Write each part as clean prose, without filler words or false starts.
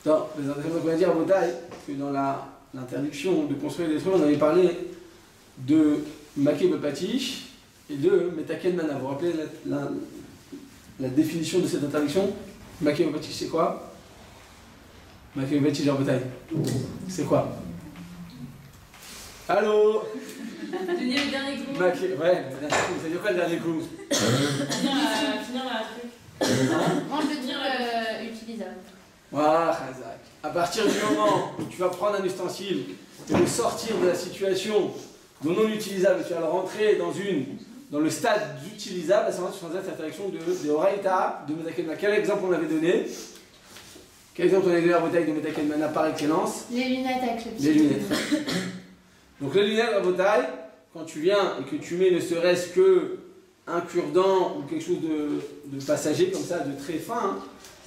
Donc, on va dire à Botaï que dans l'interdiction de construire des trucs, on avait parlé de Maké Bepatish et de Metaken Mana. Vous vous rappelez la définition de cette interdiction? Maké Bepatish, c'est quoi? Maké Bepatish à Botaï, c'est quoi? Allô? Tenir le dernier coup. Ouais, ça veut dire quoi le dernier coup? Finir la truc. Range de dire utilisable. Voilà, Khazak. À partir du moment où tu vas prendre un ustensile et le sortir de la situation de non utilisable, tu vas le rentrer dans le stade d'utilisable, à ce moment-là, tu faisais cette direction de Horaïta, de Metaken Mana. Quel exemple on avait donné? Quel exemple on avait donné à la bouteille de Metaken Mana par excellence? Les lunettes avec le petit. Les lunettes. Donc les lunettes à bouteille, quand tu viens et que tu mets ne serait-ce que un cure-dent ou quelque chose de passager comme ça, de très fin,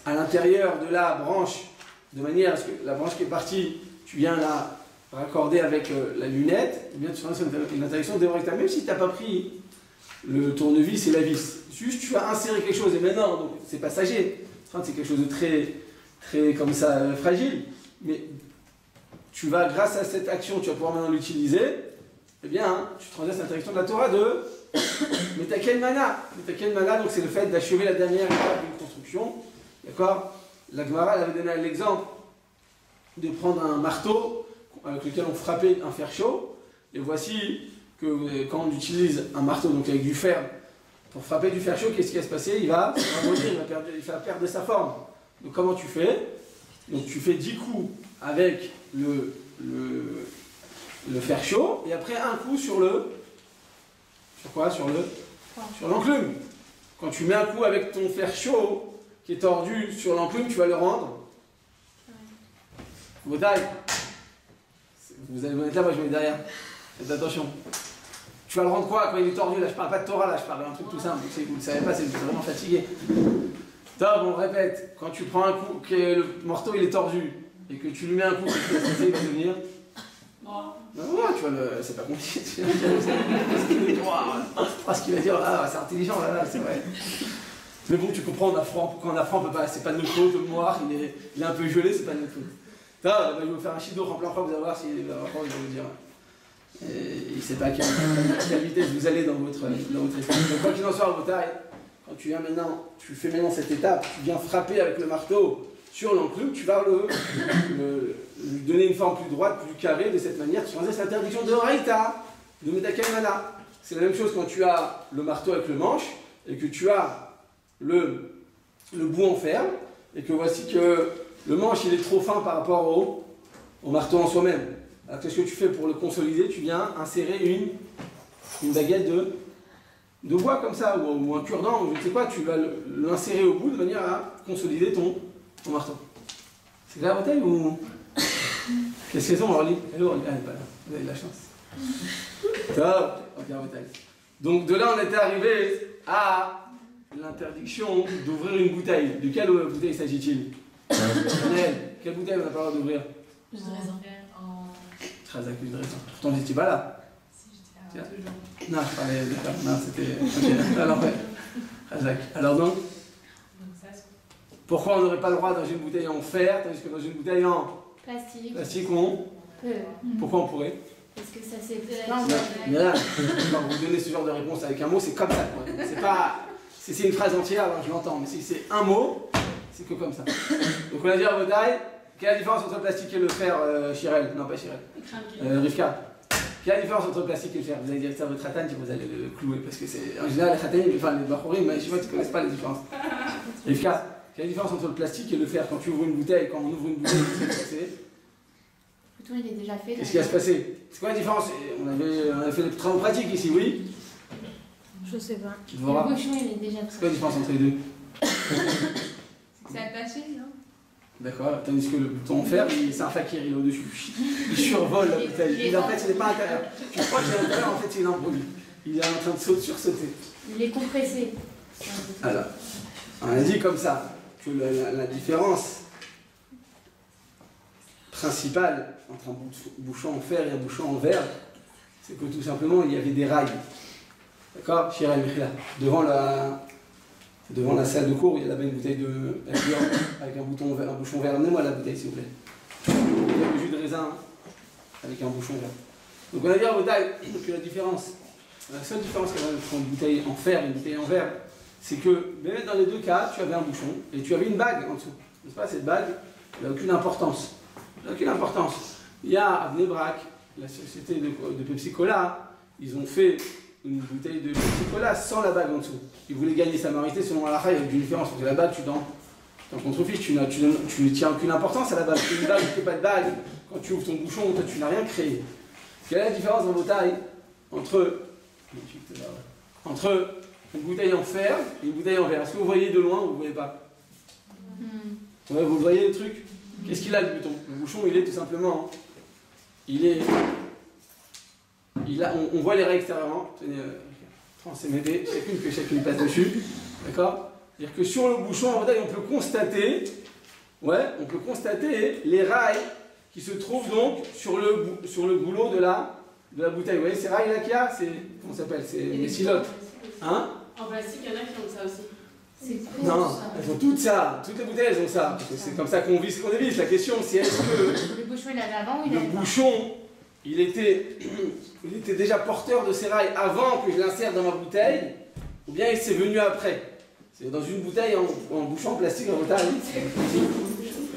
à l'intérieur de la branche, de manière à ce que la branche qui est partie, tu viens la raccorder avec la lunette, et bien tu fais une interdiction dérecta, même si tu n'as pas pris le tournevis et la vis. Juste tu as inséré quelque chose et maintenant, donc c'est passager, c'est quelque chose de très, très comme ça fragile, mais tu vas, grâce à cette action, tu vas pouvoir maintenant l'utiliser, eh bien, tu transgresses l'interdiction de la Torah de Metaken Mana. Metaken Mana, donc c'est le fait d'achever la dernière étape d'une construction. D'accord? La Gemara avait donné l'exemple de prendre un marteau avec lequel on frappait un fer chaud. Et voici que quand on utilise un marteau, donc avec du fer, pour frapper du fer chaud, qu'est-ce qui va se passer? Il va ramollir, il va perdre sa forme. Donc comment tu fais? Donc tu fais 10 coups avec le fer chaud, et après un coup sur quoi? Sur l'enclume. Quand tu mets un coup avec ton fer chaud qui est tordu sur l'enclume, tu vas le rendre. Botaï. Vous allez vous mettre là, moi je vais mettre derrière. Faites attention. Tu vas le rendre quoi quand il est tordu? Là, je parle pas de Torah, là, je parle d'un truc tout simple. Vous ne savez pas, c'est vraiment fatigué. Top, on répète. Quand tu prends un coup, que le marteau il est tordu, et que tu lui mets un coup, qu'est-ce que il va devenir? Non, tu vois, c'est pas compliqué. Ce qu'il va dire, c'est intelligent, là, c'est vrai. Mais bon, tu comprends, quand on apprend, c'est pas de notre faute, le noir, il est un peu gelé, c'est pas de notre faute. Là, je vais vous faire un chido rempli en vous allez voir s'il va vous dire. Il ne sait pas à quelle vitesse vous allez dans votre esprit. Donc, quoi qu'il en soit, à votre taille, quand tu fais maintenant cette étape, tu viens frapper avec le marteau sur l'enclume, tu vas lui donner une forme plus droite, plus carrée, de cette manière, tu faisais cette interdiction de Horaïta, de Metaken Mana. C'est la même chose quand tu as le marteau avec le manche, et que tu as le bout en fer, et que voici que le manche il est trop fin par rapport au marteau en soi-même. Alors qu'est-ce que tu fais pour le consolider? Tu viens insérer une baguette de bois comme ça, ou un cure-dent, ou je ne sais quoi, tu vas l'insérer au bout de manière à consolider ton marteau. C'est clair, Bataille, ou qu'est-ce qu'elles ont, Orly? Elle est pas là, vous avez de la chance. Top, ok, Bataille. Donc de là, on était arrivé à l'interdiction d'ouvrir une bouteille. De quelle bouteille s'agit-il? Quelle bouteille on n'a pas le droit d'ouvrir? Jus de raisin. Très accueilli de raisin. Pourtant, j'étais pas là. Si, j'étais là. Non, je parlais de... Non, c'était... Ok, alors ouais. Alors donc, pourquoi on n'aurait pas le droit dans une bouteille en fer, tandis que dans une bouteille en plastique on... Pourquoi on pourrait? Parce que ça c'est... Mais là, quand vous donnez ce genre de réponse avec un mot, c'est comme ça. C'est pas... Si c'est une phrase entière, alors je l'entends, mais si c'est un mot, c'est que comme ça. Donc on a dit à Botaï, quelle est la différence entre le plastique et le fer, Chirel? Non, pas Chirel. Rivka. Quelle est la différence entre le plastique et le fer? Vous allez dire ça à votre khatan, vous allez le clouer, parce que c'est... En général, les khatanim, enfin les bachorim, mais je vois, ils ne connaissent pas les différences. Rivka, quelle est la différence entre le plastique et le fer? Quand tu ouvres une bouteille, quand on ouvre une bouteille, qu'est-ce qui va se passer? Le tout, il est déjà fait. Qu'est-ce qui va se passer? C'est quoi la différence? On avait fait des travaux pratiques ici, oui? Je sais pas. Le bouchon, il est déjà c'est quoi la différence entre les deux? C'est attaché, non? D'accord, tandis que le bouton en fer, c'est un fakir, il est au-dessus. Il survole la bouteille. En fait, il n'est pas à l'intérieur. Tu crois qu'il est à l'intérieur, en fait, il est improduit. Il est en train de sursauter. Il est compressé. Alors, on a dit comme ça que la différence principale entre un bouchon en fer et un bouchon en verre, c'est que tout simplement, il y avait des rails. D'accord? Chirel, devant devant la salle de cours, il y a là-bas une bouteille de avec un bouchon vert. Amenez-moi la bouteille, s'il vous plaît. Il y a le jus de raisin avec un bouchon vert. Donc on a dit à Botaï que la seule différence qu'il y avait entre une bouteille en fer et une bouteille en verre, c'est que même dans les deux cas, tu avais un bouchon et tu avais une bague en dessous. N'est-ce pas? Cette bague, elle n'a aucune importance. Elle n'a aucune importance. Il y a à Bnei Brak, la société de Pepsi Cola, ils ont fait une bouteille de Pepsi Cola sans la bague en dessous. Ils voulaient gagner sa minorité selon la il y a une différence. Parce que la bague, tu t'en contrefiches, tu ne tiens aucune importance à la bague. Une bague, tu n'as pas de bague. Quand tu ouvres ton bouchon, toi, tu n'as rien créé. Quelle est la différence dans vos tailles entre une bouteille en fer et une bouteille en verre? Est-ce que vous voyez de loin ou vous ne voyez pas? Ouais, vous voyez le truc? Qu'est-ce qu'il a le bouton? Le bouchon, il est tout simplement... on voit les raies extérieurement. Tenez, transmédé, chacune passe dessus. D'accord? C'est-à-dire que sur le bouchon, en bouteille, on peut constater les rails qui se trouvent donc sur le goulot de la bouteille. Vous voyez ces rails là qu'il y a? Comment ça s'appelle? C'est les silotes. Hein? En plastique, il y en a qui ont ça aussi. Non, elles ont toutes ça. Toutes les bouteilles, elles ont ça. Parce que c'est comme ça qu'on vise, qu'on évite. La question, c'est est-ce que Le bouchon, il avait avant ou il le avait pas? bouchon, il était déjà porteur de ces rails avant que je l'insère dans ma bouteille, ou bien il s'est venu après? C'est dans une bouteille en bouchon en plastique en retard.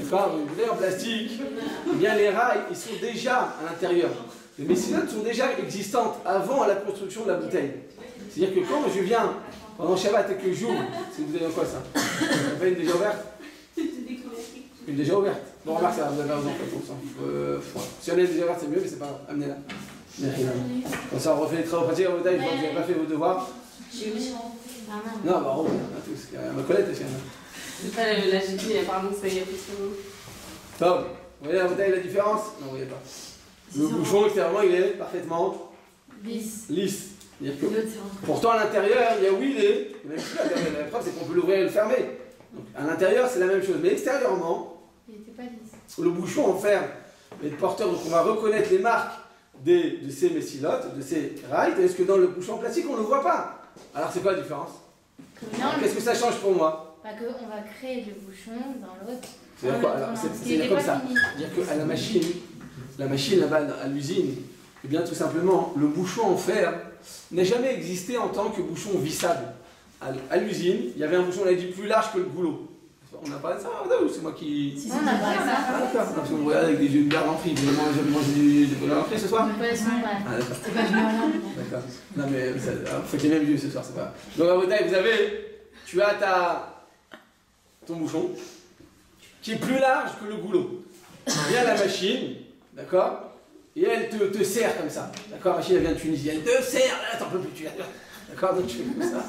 D'accord? Une bouteille en plastique, eh bien les rails, ils sont déjà à l'intérieur. Les messilotes sont déjà existantes avant la construction de la bouteille. C'est-à-dire que quand je viens pendant Shabbat et que j'ouvre, c'est une bouteille en quoi ça? C'est pas une déjà ouverte? Une déjà ouverte. Bon, remarque, ça, vous avez raison, si on est déjà ouverte, c'est mieux, mais c'est pas grave. Amenez-la. Comme ça, on refait les travaux pratiques en bouteille, je vois que vous n'avez pas fait vos devoirs. Non, bah, on a tous. Il y a ma collègue aussi. C'est pas la GP, pardon, ça y a plus de mots. Tom, vous voyez la bouteille, la différence? Non, vous voyez pas. Le bouchon, extérieurement, il est parfaitement lisse. Que, pourtant, à l'intérieur, il y a huilé. Même si la preuve, c'est qu'on peut l'ouvrir et le fermer. Donc, à l'intérieur, c'est la même chose. Mais extérieurement, il était pas lisse. Le bouchon en fer est porteur, donc on va reconnaître les marques de ces messilotes, de ces rails, tandis que dans le bouchon en plastique, on ne le voit pas. Alors, c'est quoi la différence? Qu'est-ce que ça change pour moi? Pas qu'on va créer le bouchon dans l'autre. C'est-à-dire quoi? Alors, c'est comme ça. C'est-à-dire qu'à la machine là-bas à l'usine, eh bien tout simplement, le bouchon en fer n'a jamais existé en tant que bouchon vissable. À l'usine, il y avait un bouchon, on l'a dit, plus large que le goulot. On n'a pas de ça, ou c'est moi qui... Si, on n'a pas ça. Ah d'accord, parce que vous regardez avec des yeux de garde en fri, vous avez mangé des poulets en fri ce soir? Ah d'accord. C'était pas venu là. D'accord. Non mais, vous faites les mêmes yeux ce soir, c'est pas grave. Donc à votre taille, tu as ton bouchon, qui est plus large que le goulot. Vient la machine, d'accord? Et elle te serre comme ça. D'accord? La machine, elle vient de Tunisie, elle te serre, là, t'en peux plus, tu la... D'accord? Donc tu fais comme ça.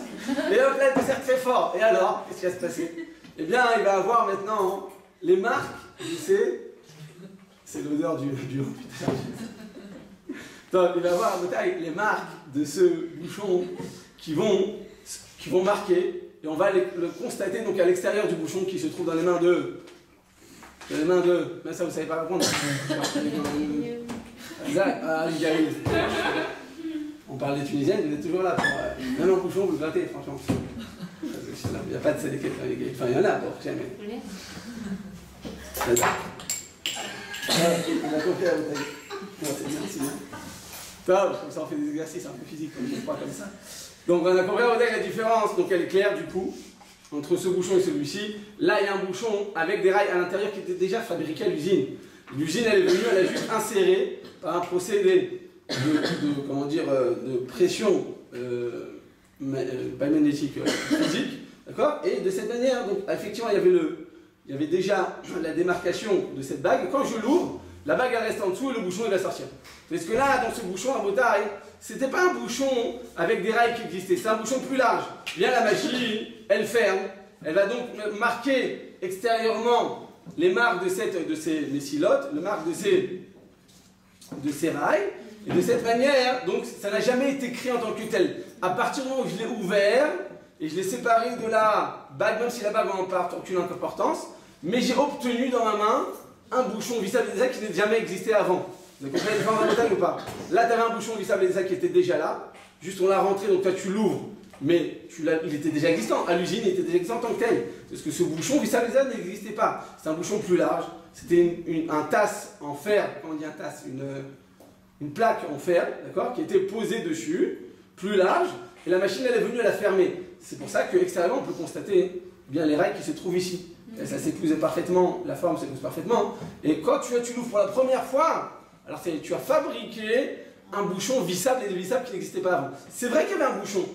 Et hop, là, elle te serre très fort. Et alors, qu'est-ce qui va se passer? Eh bien, il va avoir maintenant les marques, c'est l'odeur du putain. Donc, il va avoir les marques de ce bouchon qui vont marquer, et on va le constater donc à l'extérieur du bouchon qui se trouve dans les mains de... Mais ça, vous savez pas répondre. Ah, on parle des Tunisiennes, vous êtes toujours là. Même en bouchon, vous le grattez, franchement. Il n'y a pas de sélectif. Enfin, il y en a, bon, jamais. On a compris la bouteille. C'est bien, c'est bien. Top, comme ça on fait des exercices un peu physiques, comme je crois comme ça. Donc on a compris la bouteille, la différence, donc elle est claire du coup, entre ce bouchon et celui-ci. Là, il y a un bouchon avec des rails à l'intérieur qui étaient déjà fabriqués à l'usine. L'usine, elle est venue, elle a juste inséré par un procédé de pression, pas magnétique, physique, d'accord? Et de cette manière, donc effectivement, il y avait déjà la démarcation de cette bague. Quand je l'ouvre, la bague elle reste en dessous et le bouchon il va sortir. Parce que là, dans ce bouchon à Botaï, c'était pas un bouchon avec des rails qui existaient, c'est un bouchon plus large. Vient la machine, elle ferme, elle va donc marquer extérieurement les marques de ces messilotes, les marques de ces rails. Et de cette manière, donc ça n'a jamais été créé en tant que tel. À partir du moment où je l'ai ouvert et je l'ai séparé de la bague, même si la bague n'a aucune importance, mais j'ai obtenu dans ma main un bouchon vissable et qui n'a jamais existé avant. Vous avez compris la différence de ou pas? Là, tu avais un bouchon vissable et qui était déjà là. Juste on l'a rentré, donc toi tu l'ouvres. mais il était déjà existant. À l'usine, il était déjà existant en tant que tel. Parce que ce bouchon vis-à-vis n'existait pas. C'était un bouchon plus large. C'était un tasse en fer, comment on dit un tasse, une plaque en fer, d'accord, qui était posée dessus, plus large, et la machine elle est venue à la fermer. C'est pour ça qu'extérieurement on peut constater bien les rails qui se trouvent ici. Et ça s'épousait parfaitement, la forme s'épouse parfaitement. Et quand tu l'ouvres pour la première fois, alors tu as fabriqué un bouchon vissable et dévissable qui n'existait pas avant. C'est vrai qu'il y avait un bouchon,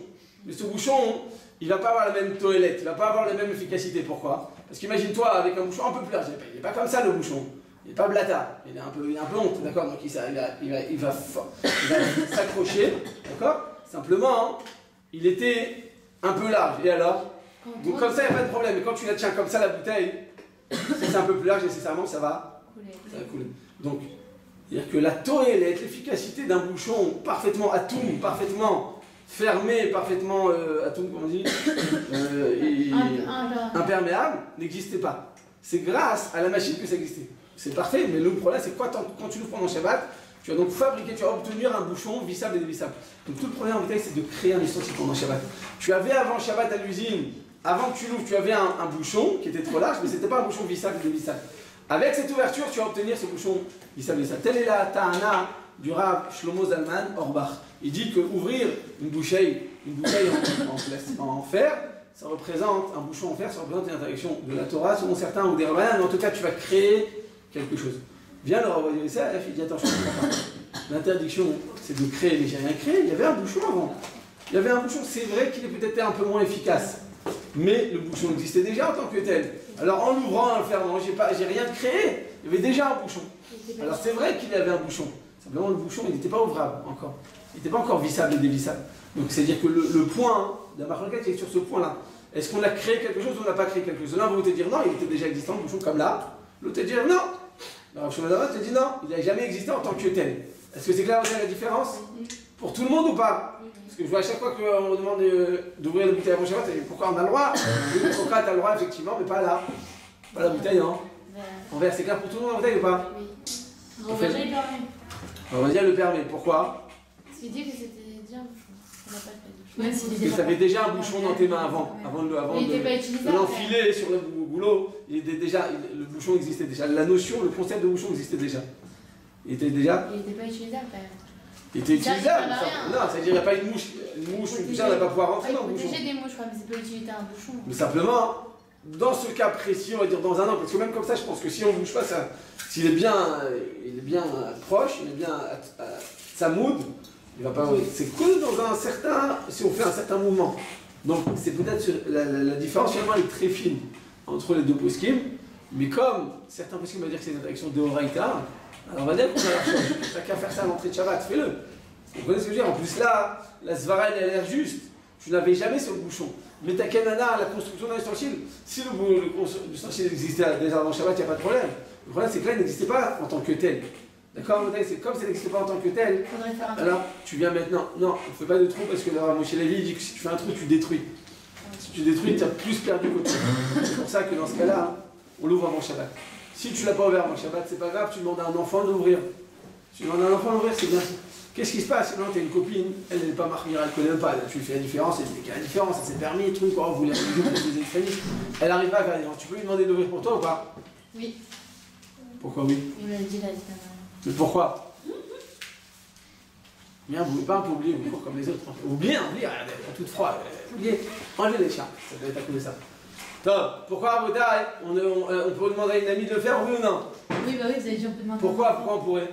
mais ce bouchon, il ne va pas avoir la même toilette, il ne va pas avoir la même efficacité. Pourquoi? Parce qu'imagine-toi avec un bouchon un peu plus large, il n'est pas comme ça le bouchon. Il n'est pas blata, il a un peu honte, d'accord? Donc il va s'accrocher, d'accord? Simplement, hein, il était un peu large. Et alors? Donc comme ça, il n'y a pas de problème. Et quand tu la tiens comme ça, la bouteille, si c'est un peu plus large, nécessairement, ça va couler. Donc, c'est-à-dire que la toilette, l'efficacité d'un bouchon parfaitement atome, parfaitement fermé, parfaitement atome, comment on dit, imperméable, n'existait pas. C'est grâce à la machine que ça existait. C'est parfait, mais le problème, c'est que quand tu l'ouvres pendant Shabbat, tu as donc fabriqué, tu as obtenu un bouchon vissable et dévissable. Donc tout le problème en bouteille, c'est de créer un ustensile pendant Shabbat. Tu avais avant Shabbat à l'usine, avant que tu l'ouvres, tu avais un bouchon qui était trop large, mais ce n'était pas un bouchon vissable et dévissable. Avec cette ouverture, tu vas obtenir ce bouchon vissable et dévissable. Telle est la ta'ana du Rav Shlomo Zalman Auerbach. Il dit qu'ouvrir une bouteille en fer, ça représente, un bouchon en fer, ça représente une interdiction de la Torah, selon certains, ou des rabbins, mais en tout cas, tu vas créer quelque chose. Viens le Rav ça, il dit attention, l'interdiction, c'est de créer, mais j'ai rien créé, il y avait un bouchon avant. Il y avait un bouchon, c'est vrai qu'il est peut-être un peu moins efficace, mais le bouchon existait déjà en tant que tel. Alors en l'ouvrant, en le fermant, j'ai rien créé, il y avait déjà un bouchon. Alors c'est vrai qu'il y avait un bouchon, simplement le bouchon, il n'était pas ouvrable encore. Il n'était pas encore vissable et dévissable. Donc c'est-à-dire que le point de la marque est sur ce point-là. Est-ce qu'on a créé quelque chose ou on n'a pas créé quelque chose? L'un va te dire non, il était déjà existant, le bouchon comme là. L'autre te dire non. Alors Shlomo te dit non, il n'a jamais existé en tant que tel. Est-ce que c'est clair la différence? Pour tout le monde ou pas? Parce que je vois à chaque fois qu'on me demande d'ouvrir la bouteille avant Shabbat, pourquoi on a le droit? Pourquoi tu as le droit effectivement, mais pas là. Pas la bouteille, non? En verre, c'est clair pour tout le monde la bouteille ou pas? Oui. On va dire le permet. On va dire le permet. Pourquoi? Parce qu'il dit que c'était déjà un bouchon. On n'a pas fait. Parce que tu avais déjà un bouchon dans tes mains avant de l'enfiler sur le boulot. Le bouchon existait déjà. La notion, le concept de bouchon existait déjà. Il était déjà. Il n'était pas utilisable quand même. Il était utilisable. Non, c'est-à-dire qu'il n'y a pas une mouche, une poussière, elle ne va pas pouvoir rentrer dans le bouchon. Protéger des mouches, mais c'est pas utiliser un bouchon. Mais simplement, dans ce cas précis, on va dire dans un an, parce que même comme ça, je pense que si on ne bouge pas, s'il est bien, proche, il est bien sa mood. Il va pas. C'est que dans un certain. Si on fait un certain mouvement. Donc c'est peut-être la différence finalement elle est très fine entre les deux poskim. Mais comme certains poskim vont dire que c'est une interaction de Horaïta, alors on va dire qu'on a la chance. T'as qu'à faire ça à l'entrée de Shabbat, fais-le. Vous voyez ce que je veux dire? En plus là, la svara elle a l'air juste. Tu n'avais jamais sur le bouchon. Mais ta kanana, la construction d'un ustensile, si l'ustensile existait déjà avant Shabbat, il n'y a pas de problème. Le problème c'est que là il n'existait pas en tant que tel. D'accord, c'est comme ça n'existe pas en tant que tel. Alors, tu viens maintenant. Non, on ne fait pas de trou parce que là, Moshe Lévi dit que si tu fais un trou, tu détruis. Si tu détruis, tu as plus perdu qu'autre chose. C'est pour ça que dans ce cas-là, on l'ouvre avant Shabbat. Si tu ne l'as pas ouvert avant Shabbat, c'est pas grave, tu demandes à un enfant d'ouvrir. Tu demandes à un enfant d'ouvrir, c'est bien. Qu'est-ce qui se passe? Non, tu as une copine, elle n'est pas marquée, elle ne connaît même pas. Là, tu lui fais la différence, elle dit qu'il y a la différence, ça s'est permis, truc, quoi, vous voulez des extrémistes. Elle n'arrive pas à faire la différence. Tu peux lui demander d'ouvrir pour toi ou pas? Oui. Pourquoi oui? Il m'a dit la différence. Mais pourquoi? Bien, vous ne pouvez pas un peu oublier vos cours comme les autres. Oubliez, regardez, à toute froid. Oubliez, enlevez les chiens, ça doit être à cause de ça. Top, pourquoi on peut demander à une amie de le faire, oui ou non? Oui, bah oui, vous avez dit on peut demander. Pourquoi on pourrait?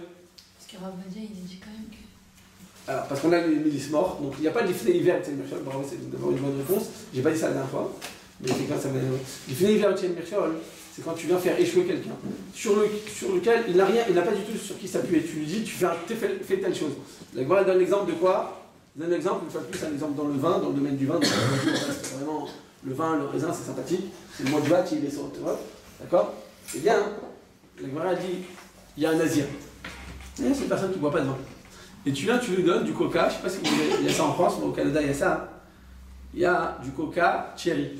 Parce que Rav Badia, il a dit quand même que. Alors, parce qu'on a les milices morts, donc il n'y a pas de l'ifné hiver, bravo, c'est d'abord une bonne réponse. J'ai pas dit ça la dernière fois, mais quelqu'un ça m'a dit. L'ifné hiver, c'est quand tu viens faire échouer quelqu'un sur lequel il n'a pas du tout sur qui s'appuyer. Tu lui dis, fais telle chose. La Gemara donne l'exemple de quoi? Elle donne l'exemple, une fois de plus, un exemple dans le vin, dans le domaine du vin. C'est vraiment le vin, le raisin, c'est sympathique. C'est le mois de Vat, il est sur Europe. D'accord? Eh bien, la Gemara dit, il y a un Nazir. C'est une personne qui ne boit pas de vin. Et tu viens, tu lui donnes du coca, je ne sais pas si il y a ça en France, mais au Canada il y a ça. Il y a du coca cherry.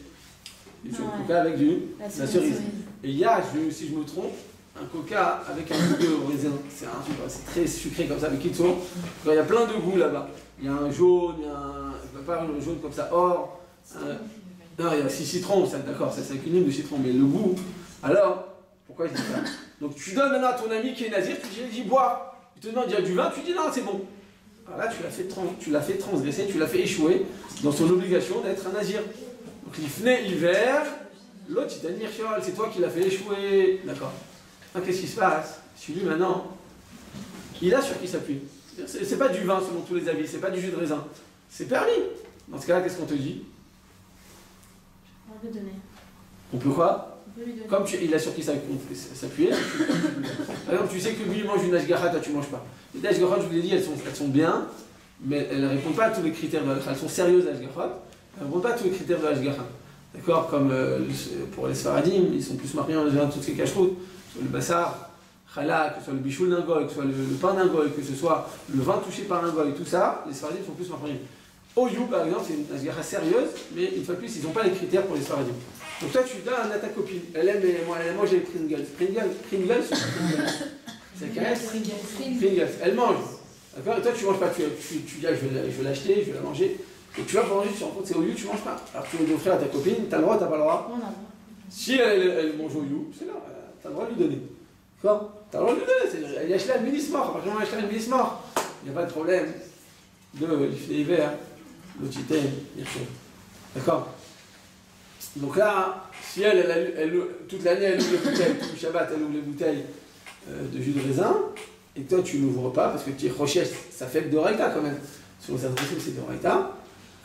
Du coca avec la cerise. Et il y a, si je me trompe, un coca avec un goût de raisin. C'est très sucré comme ça, avec Kitso. Il y a plein de goûts là-bas. Il y a un jaune, il y a pas un jaune comme ça, or. Non, il y a 6 citrons, d'accord, ça c'est avec une ligne de citron, mais le goût. Alors, pourquoi je dis ça? Donc tu donnes maintenant à ton ami qui est nazir, tu dis bois. Il te demande, il y a du vin, tu dis non, c'est bon. Alors là, tu l'as fait transgresser, tu l'as fait échouer dans son obligation d'être un nazir. Donc il venait hiver, l'autre il t'a dit c'est toi qui l'as fait échouer. D'accord. Qu'est-ce qui se passe? Celui maintenant, il a sur qui s'appuie. C'est pas du vin selon tous les avis, c'est pas du jus de raisin. C'est permis. Dans ce cas-là, qu'est-ce qu'on te dit? On peut donner. On peut quoi? On peut lui donner. Comme il a sur qui s'appuyer, par exemple, tu sais que lui il mange une ashgaha, toi tu manges pas. Les ashgahot, je vous l'ai dit, elles sont bien, mais elles ne répondent pas à tous les critères de l'ashgaha. Elles sont sérieuses, les ashgahot, elles ne répondent pas à tous les critères de l'ashgaha. D'accord? Comme pour les Sfaradim, ils sont plus mariés en général tout ce qui est cacheroute, soit le bassar, chalak, que ce soit le bichoul d'un goy, que ce soit le pain d'un goy, que ce soit le vin touché par un goy, tout ça, les Sfaradim sont plus mariés. Oyou, par exemple, c'est une ashgaha sérieuse, mais une fois de plus, ils n'ont pas les critères pour les Sfaradim. Donc toi, tu donnes à ta copine. Elle aime manger les Pringles. Pringles, c'est caresse. Pringles. Elle mange. D'accord? Et toi, tu manges pas. Tu dis, je vais l'acheter, je vais la manger. Et tu vas pour manger, tu te rends compte, c'est au lieu, tu manges pas. Alors tu veux l'offrir à ta copine, t'as le droit, t'as pas le droit? On a. Si elle mange au you, c'est là, t'as le droit de lui donner. D'accord? T'as le droit de lui donner. Elle y a acheté un ministre-mort. Par exemple, elle a acheté un ministre-mort. Il n'y a pas de problème de l'hiver, le titane, bien sûr. D'accord? Donc là, si toute l'année, elle ouvre les bouteilles, tout le Shabbat, elle ouvre les bouteilles de jus de raisin, et toi, tu n'ouvres pas, parce que tu es rochette, ça fait de Doraïta quand même. Sur certains trucs, c'est Doraïta.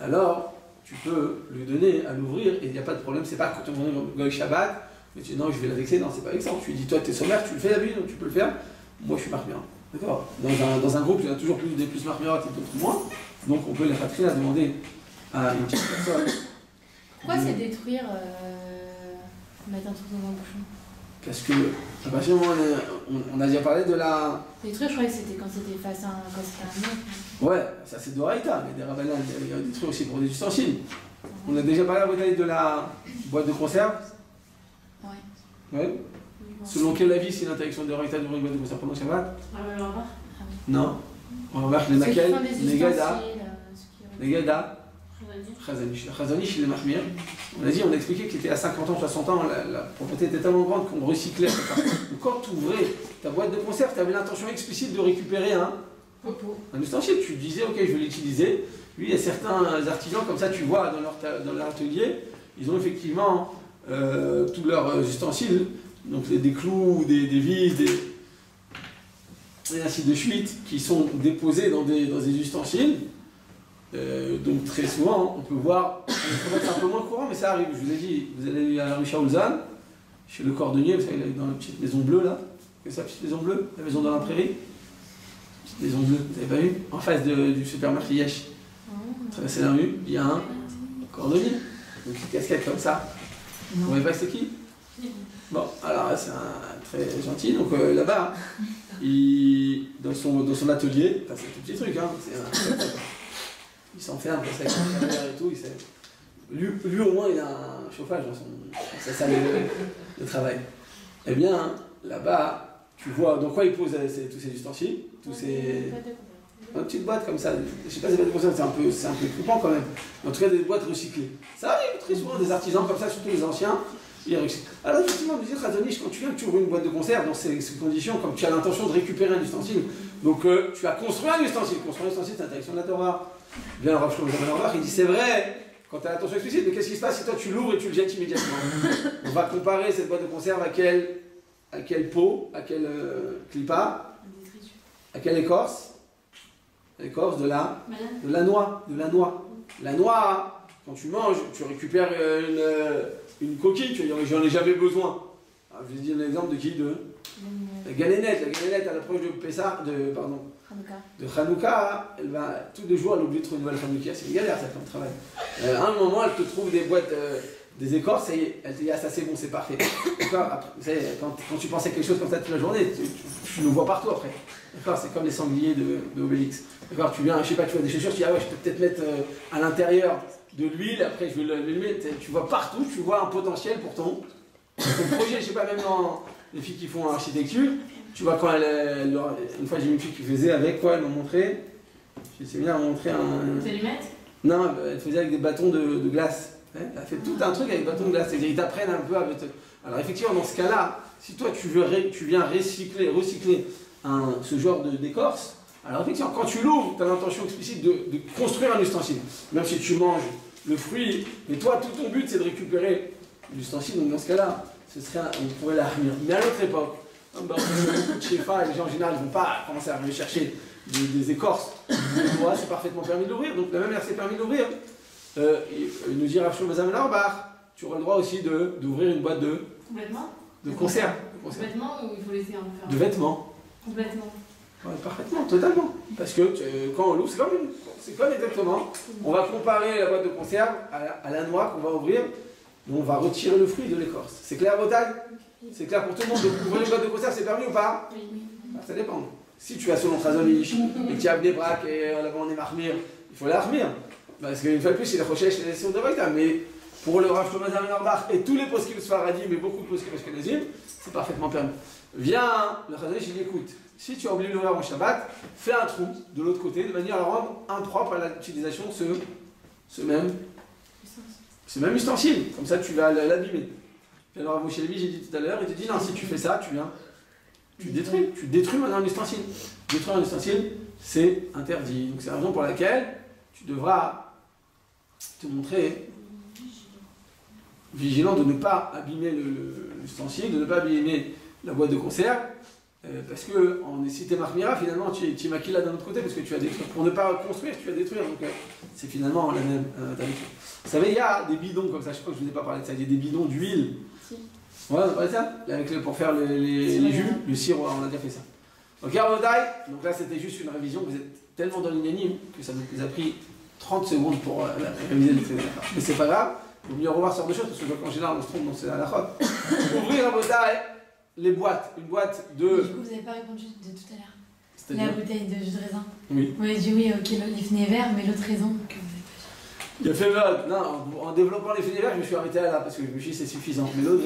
Alors, tu peux lui donner à l'ouvrir, et il n'y a pas de problème, c'est pas quand on est Goy Shabbat, mais tu dis non, je vais la vexer, non, c'est pas vexant. Tu lui dis, toi, tu es sommaire, tu le fais d'habitude, donc tu peux le faire. Moi, je suis marmire. D'accord? Dans un groupe, il y a toujours des plus marmirotes et d'autres moins, donc on peut les patries à demander à une petite personne. Pourquoi c'est détruire, mettre un truc dans un bouchon? Parce que, à partir du moment où on a déjà parlé de la... Détruire, je croyais que c'était quand c'était face à un mec. Ouais, ça c'est Doraïta, mais des rabbinats, il y a des trucs aussi pour des ustensiles. On a déjà parlé de la boîte de conserve. Ouais. Ouais. Selon quel avis c'est une interdiction de Doraïta d'ouvrir une boîte de conserve pendant le Shabbat? Ah ouais, on va voir. Non. On va voir les maquettes, les gada. Les gada. Chazanish, il est mahmir. On a expliqué qu'il était à 50 ans, 60 ans, la propriété était tellement grande qu'on recyclait. Donc quand tu ouvrais ta boîte de conserve, tu avais l'intention explicite de récupérer un ustensile. Tu disais, ok, je vais l'utiliser. Lui, il y a certains artisans, comme ça, tu vois, dans leur atelier, ils ont effectivement tous leurs ustensiles, donc des clous, des vis, et ainsi de suite, qui sont déposés dans des ustensiles. Donc très souvent, on peut voir, c'est un peu moins courant, mais ça arrive. Je vous ai dit, vous allez à la rue Shaoulzan, chez le cordonnier, vous savez, dans la petite maison bleue là, c'est ça, petite maison bleue, la maison dans la prairie, petite maison bleue, vous n'avez pas vu? En face du supermarché Yesh, traverser la rue, il y a un cordonnier, donc une casquette comme ça. Vous ne voyez pas c'est qui? Bon, alors c'est un très gentil, donc là-bas, dans son atelier, c'est un tout petit truc, hein, il s'enferme, ça avec la caméra et tout. Lui au moins il a un chauffage dans sa salle de travail. Eh bien, là-bas, tu vois dans quoi il pose tous ces ustensiles, tous ces. Une petite boîte comme ça. Je sais pas si c'est pas des c'est un peu coupant quand même. En tout cas, des boîtes recyclées. Ça arrive très souvent, des artisans comme ça, surtout les anciens. Ils recyclent. Alors, effectivement, je disais, Khazanish, quand tu viens que tu ouvres une boîte de conserve dans ces conditions, comme tu as l'intention de récupérer un ustensile, donc tu as construit un ustensile. Construire un ustensile, c'est l'interdiction de la Torah. Bien, le Rav Shlomo Zalman, il dit c'est vrai, quand tu as l'intention explicite, mais qu'est-ce qui se passe si toi tu l'ouvres et tu le jettes immédiatement? On va comparer cette boîte de conserve à quelle peau, à quelle clipa, à quelle écorce? L'écorce de la noix. La noix, quand tu manges, tu récupères une coquille, tu dis j'en ai jamais besoin. Alors, je vais dire l'exemple de qui? La galénette. La galénette à l'approche de Hanouka, elle va tous les jours elle oublie de trouver une nouvelle Hanouka, c'est une galère ça comme travail. À un moment elle te trouve des boîtes, des écorces, et elle te dit ah ça c'est bon, c'est parfait. Après, vous savez, quand tu pensais à quelque chose comme ça toute la journée, tu le vois partout après. D'accord, c'est comme les sangliers de Obélix. D'accord, tu viens, je sais pas, tu vois des chaussures, tu dis ah ouais je peux peut-être mettre à l'intérieur de l'huile, après je vais l'allumer, tu vois partout, tu vois un potentiel pour ton projet, je sais pas, même les filles qui font architecture, tu vois quand une fois j'ai vu une fille qui faisait avec quoi, elle m'a montré, je sais bien, elle m'a montré un... Des allumettes? Non, elle faisait avec des bâtons de glace. Elle a fait tout un truc avec des bâtons de glace, c'est-à-dire ils t'apprennent un peu avec... Alors effectivement, dans ce cas-là, si toi tu viens recycler ce genre d'écorce, alors effectivement, quand tu l'ouvres, tu as l'intention explicite de construire un ustensile. Même si tu manges le fruit, mais toi, tout ton but, c'est de récupérer l'ustensile. Donc dans ce cas-là, on pourrait l'armure. Mais à l'autre époque, chez Fa, les gens en général ne vont pas commencer à aller chercher des écorces. Toi, c'est parfaitement permis de l'ouvrir. Donc la même c'est permis d'ouvrir. Il nous dit Rav Shlomo Zalman Auerbach, tu auras le droit aussi d'ouvrir une boîte de conserve. Complètement ou il faut laisser en faire? De vêtements. Complètement. Ouais, parfaitement, totalement. Parce que quand on l'ouvre, c'est comme exactement. On va comparer la boîte de conserve à la noix qu'on va ouvrir, et on va retirer le fruit de l'écorce. C'est clair, Bretagne? C'est clair pour tout le monde. Ouvrir une boîte de conserve, c'est permis ou pas? Oui. Ça dépend. Si tu as selon Khazon-Ish et que tu as des braques et là-bas on est marmire, il faut l'armir. Parce qu'une fois de plus, il est recherché les leçons de Bretagne. Mais pour le Rav Shlomo Zalman Auerbach et tous les poskim sfaradim, mais beaucoup de poskim ashkenazim, c'est parfaitement permis. Viens, le Khazon-Ish, il dit écoute, si tu as oublié de l'ouvrir en Shabbat, fais un trou de l'autre côté de manière à rendre impropre à l'utilisation ce même ustensile. Comme ça, tu vas l'abîmer. Puis alors, à Moshe Levi, j'ai dit tout à l'heure, il te dit non, si tu fais ça, tu détruis maintenant un ustensile. Détruire un ustensile, c'est interdit. Donc, c'est la raison pour laquelle tu devras te montrer vigilant de ne pas abîmer l'ustensile, de ne pas abîmer la boîte de conserve. Parce que si t'es marmira, finalement tu maquilles là d'un autre côté parce que tu as détruit. Pour ne pas construire, tu vas détruire. Donc c'est finalement la même chose. Vous savez, il y a des bidons comme ça, je crois que je ne vous ai pas parlé de ça, il y a des bidons d'huile. Si. Ouais, on a parlé de ça pour faire les jus, le sirop, on a déjà fait ça. Ok, donc là c'était juste une révision, vous êtes tellement dans l'inanime que ça nous a pris 30 secondes pour réviser le truc. Mais c'est pas grave, il vaut mieux revoir ce genre de choses parce que en général on se trompe dans la halachot. Ouvrir la bouteille. Les boîtes, une boîte de... Du coup, vous n'avez pas répondu de tout à l'heure. La bouteille de jus de raisin. Oui. Vous m'avez dit oui, ok, les fenêtres verts, mais l'autre raison que vous Il a fait non, en développant les fenêtres verts, je me suis arrêté là parce que je me suis dit c'est suffisant. Mais l'autre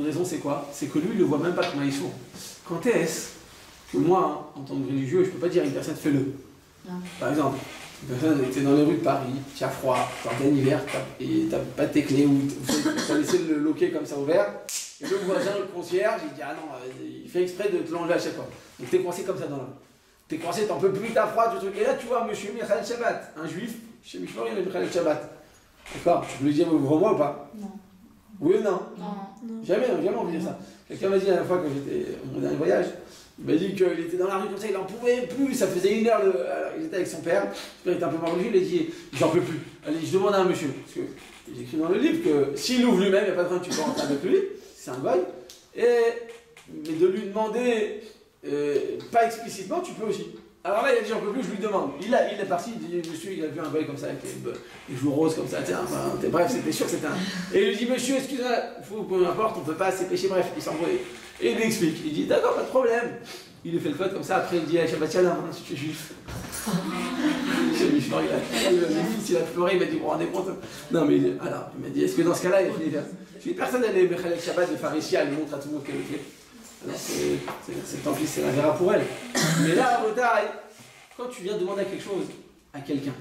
raison c'est quoi? C'est que lui, il ne voit même pas comment ils sont. Quand est-ce que moi, en tant que religieux, je ne peux pas dire à une personne fais-le? Par exemple, une personne était dans les rues de Paris, tu as froid, tu es en plein hiver, et tu n'as pas tes clés ou tu as laissé le loquet comme ça ouvert. Et le voisin, le concierge, il dit ah non, il fait exprès de te l'enlever à chaque fois. Donc t'es coincé comme ça dans la rue. T'es coincé, t'en peux plus, t'as froid, tu truc. Et là tu vois monsieur Michael Shabbat, un juif, chez Michel, il y a Michael Shabbat. D'accord? Tu peux lui dire ouvre-moi ou pas? Non. Oui ou non? Non. Jamais on veut dire ça. Quelqu'un m'a dit la dernière fois quand j'étais à mon dernier voyage, il m'a dit qu'il était dans la rue comme ça, il n'en pouvait plus, ça faisait 1 heure, il était avec son père, il était un peu mal religieux, il a dit j'en peux plus. Allez, je demande à un monsieur, parce que j'écris dans le livre que s'il ouvre lui-même, il n'y a pas de problème, tu peux rentrer avec lui, c'est un goy. Mais de lui demander, pas explicitement, tu peux aussi. Alors là, il a dit j'en peux plus, je lui demande. Il est parti, il dit monsieur, il a vu un goy comme ça, avec les joues roses comme ça, bref, c'était sûr que c'était un. Et il lui dit monsieur, excusez-moi, peu importe, on ne peut pas s'épêcher, bref, il s'embrouille. Et il lui explique, il dit d'accord, pas de problème. Il lui fait le code comme ça, après il dit Shabbat Shalom, si tu es juif. Il a pleuré, il m'a dit vous rendez compte? Non, mais alors, il m'a dit est-ce que dans ce cas-là, il a fait si une personne elle est Mechalel Shabbat, les pharisiens, elle montre à tout le monde qu'elle le fait. Alors tant pis, c'est la verra pour elle. Mais là, à Botaï, quand tu viens demander quelque chose à quelqu'un,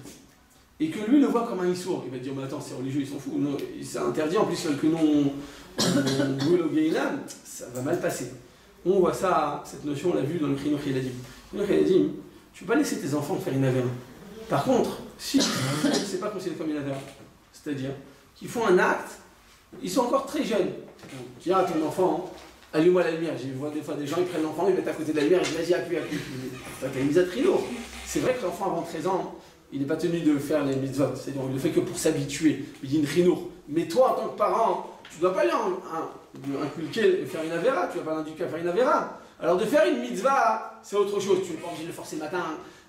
et que lui le voit comme un issour, il va te dire mais attends, c'est religieux, ils s'en foutent, c'est interdit, en plus que nous on brûle au Geilam, ça va mal passer. On voit ça, cette notion, on l'a vu dans le Chinuch Yeladim. Le Chinuch Yeladim, tu ne peux pas laisser tes enfants faire une avera. Par contre, si c'est pas considéré comme une avera, c'est-à-dire qu'ils font un acte, ils sont encore très jeunes. Tu dis à ton enfant, allume-moi la lumière. Je vois des fois des gens, ils prennent l'enfant, ils mettent à côté de la lumière, ils disent vas-y, appuie. T'as une mise à trilo. C'est vrai que l'enfant avant 13 ans, il n'est pas tenu de faire les mitzvot, c'est-à-dire il le fait que pour s'habituer. Il dit une chinour. Mais toi, en tant que parent, tu ne dois pas lui inculquer faire une avera, tu ne vas pas l'indiquer à faire une avera. Alors de faire une mitzvah, c'est autre chose. Tu n'es pas obligé de le forcer le matin,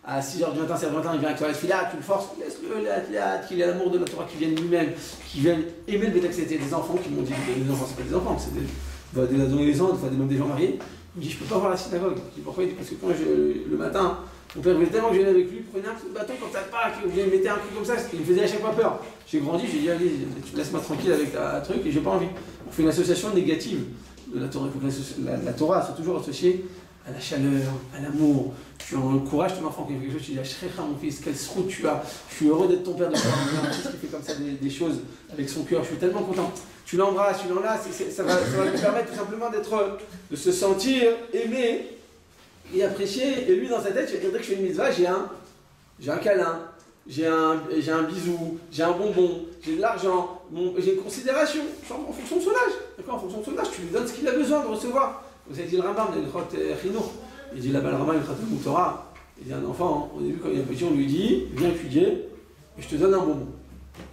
à 6h du matin, 7h du matin, il vient avec toi à la fila, tu le forces, laisse-le, qu'il ait l'amour de la Torah qui vienne lui-même, qui vienne aimer le bétail. C'était des enfants qui m'ont dit, des enfants, c'est pas des enfants, c'est des adolescents, même des gens mariés. Il me dit, je peux pas voir la synagogue. Je dis, pourquoi? Il dit, parce que quand le matin, mon père voulait tellement que j'allais avec lui, prenez un coup de bâton quand ça part, qu'il mettait un coup comme ça, il me faisait à chaque fois peur. J'ai grandi, j'ai dit, allez, tu laisse-moi tranquille avec ta truc, et j'ai pas envie. On fait une association négative de la Torah. Il faut que la Torah soit toujours associée à la chaleur, à l'amour. Tu encourages ton enfant quelque chose, tu dis Ashrecha mon fils, quelle route tu as, je suis heureux d'être ton père, de voir un fils qui fait comme ça des choses avec son cœur, je suis tellement content. Tu l'embrasses, tu l'enlaces, ça va lui permettre tout simplement de se sentir aimé et apprécié. Et lui dans sa tête, il va dire dès que je fais une mitzvah, j'ai un câlin, j'ai un bisou, j'ai un bonbon, j'ai de l'argent, j'ai une considération en fonction de son âge. D'accord, en fonction de son âge, tu lui donnes ce qu'il a besoin de recevoir. Vous avez dit le Rambam, il dit là-bas le Rambam, il dit Torah. Il dit un enfant, au début quand il est petit, on lui dit viens étudier et je te donne un bonbon.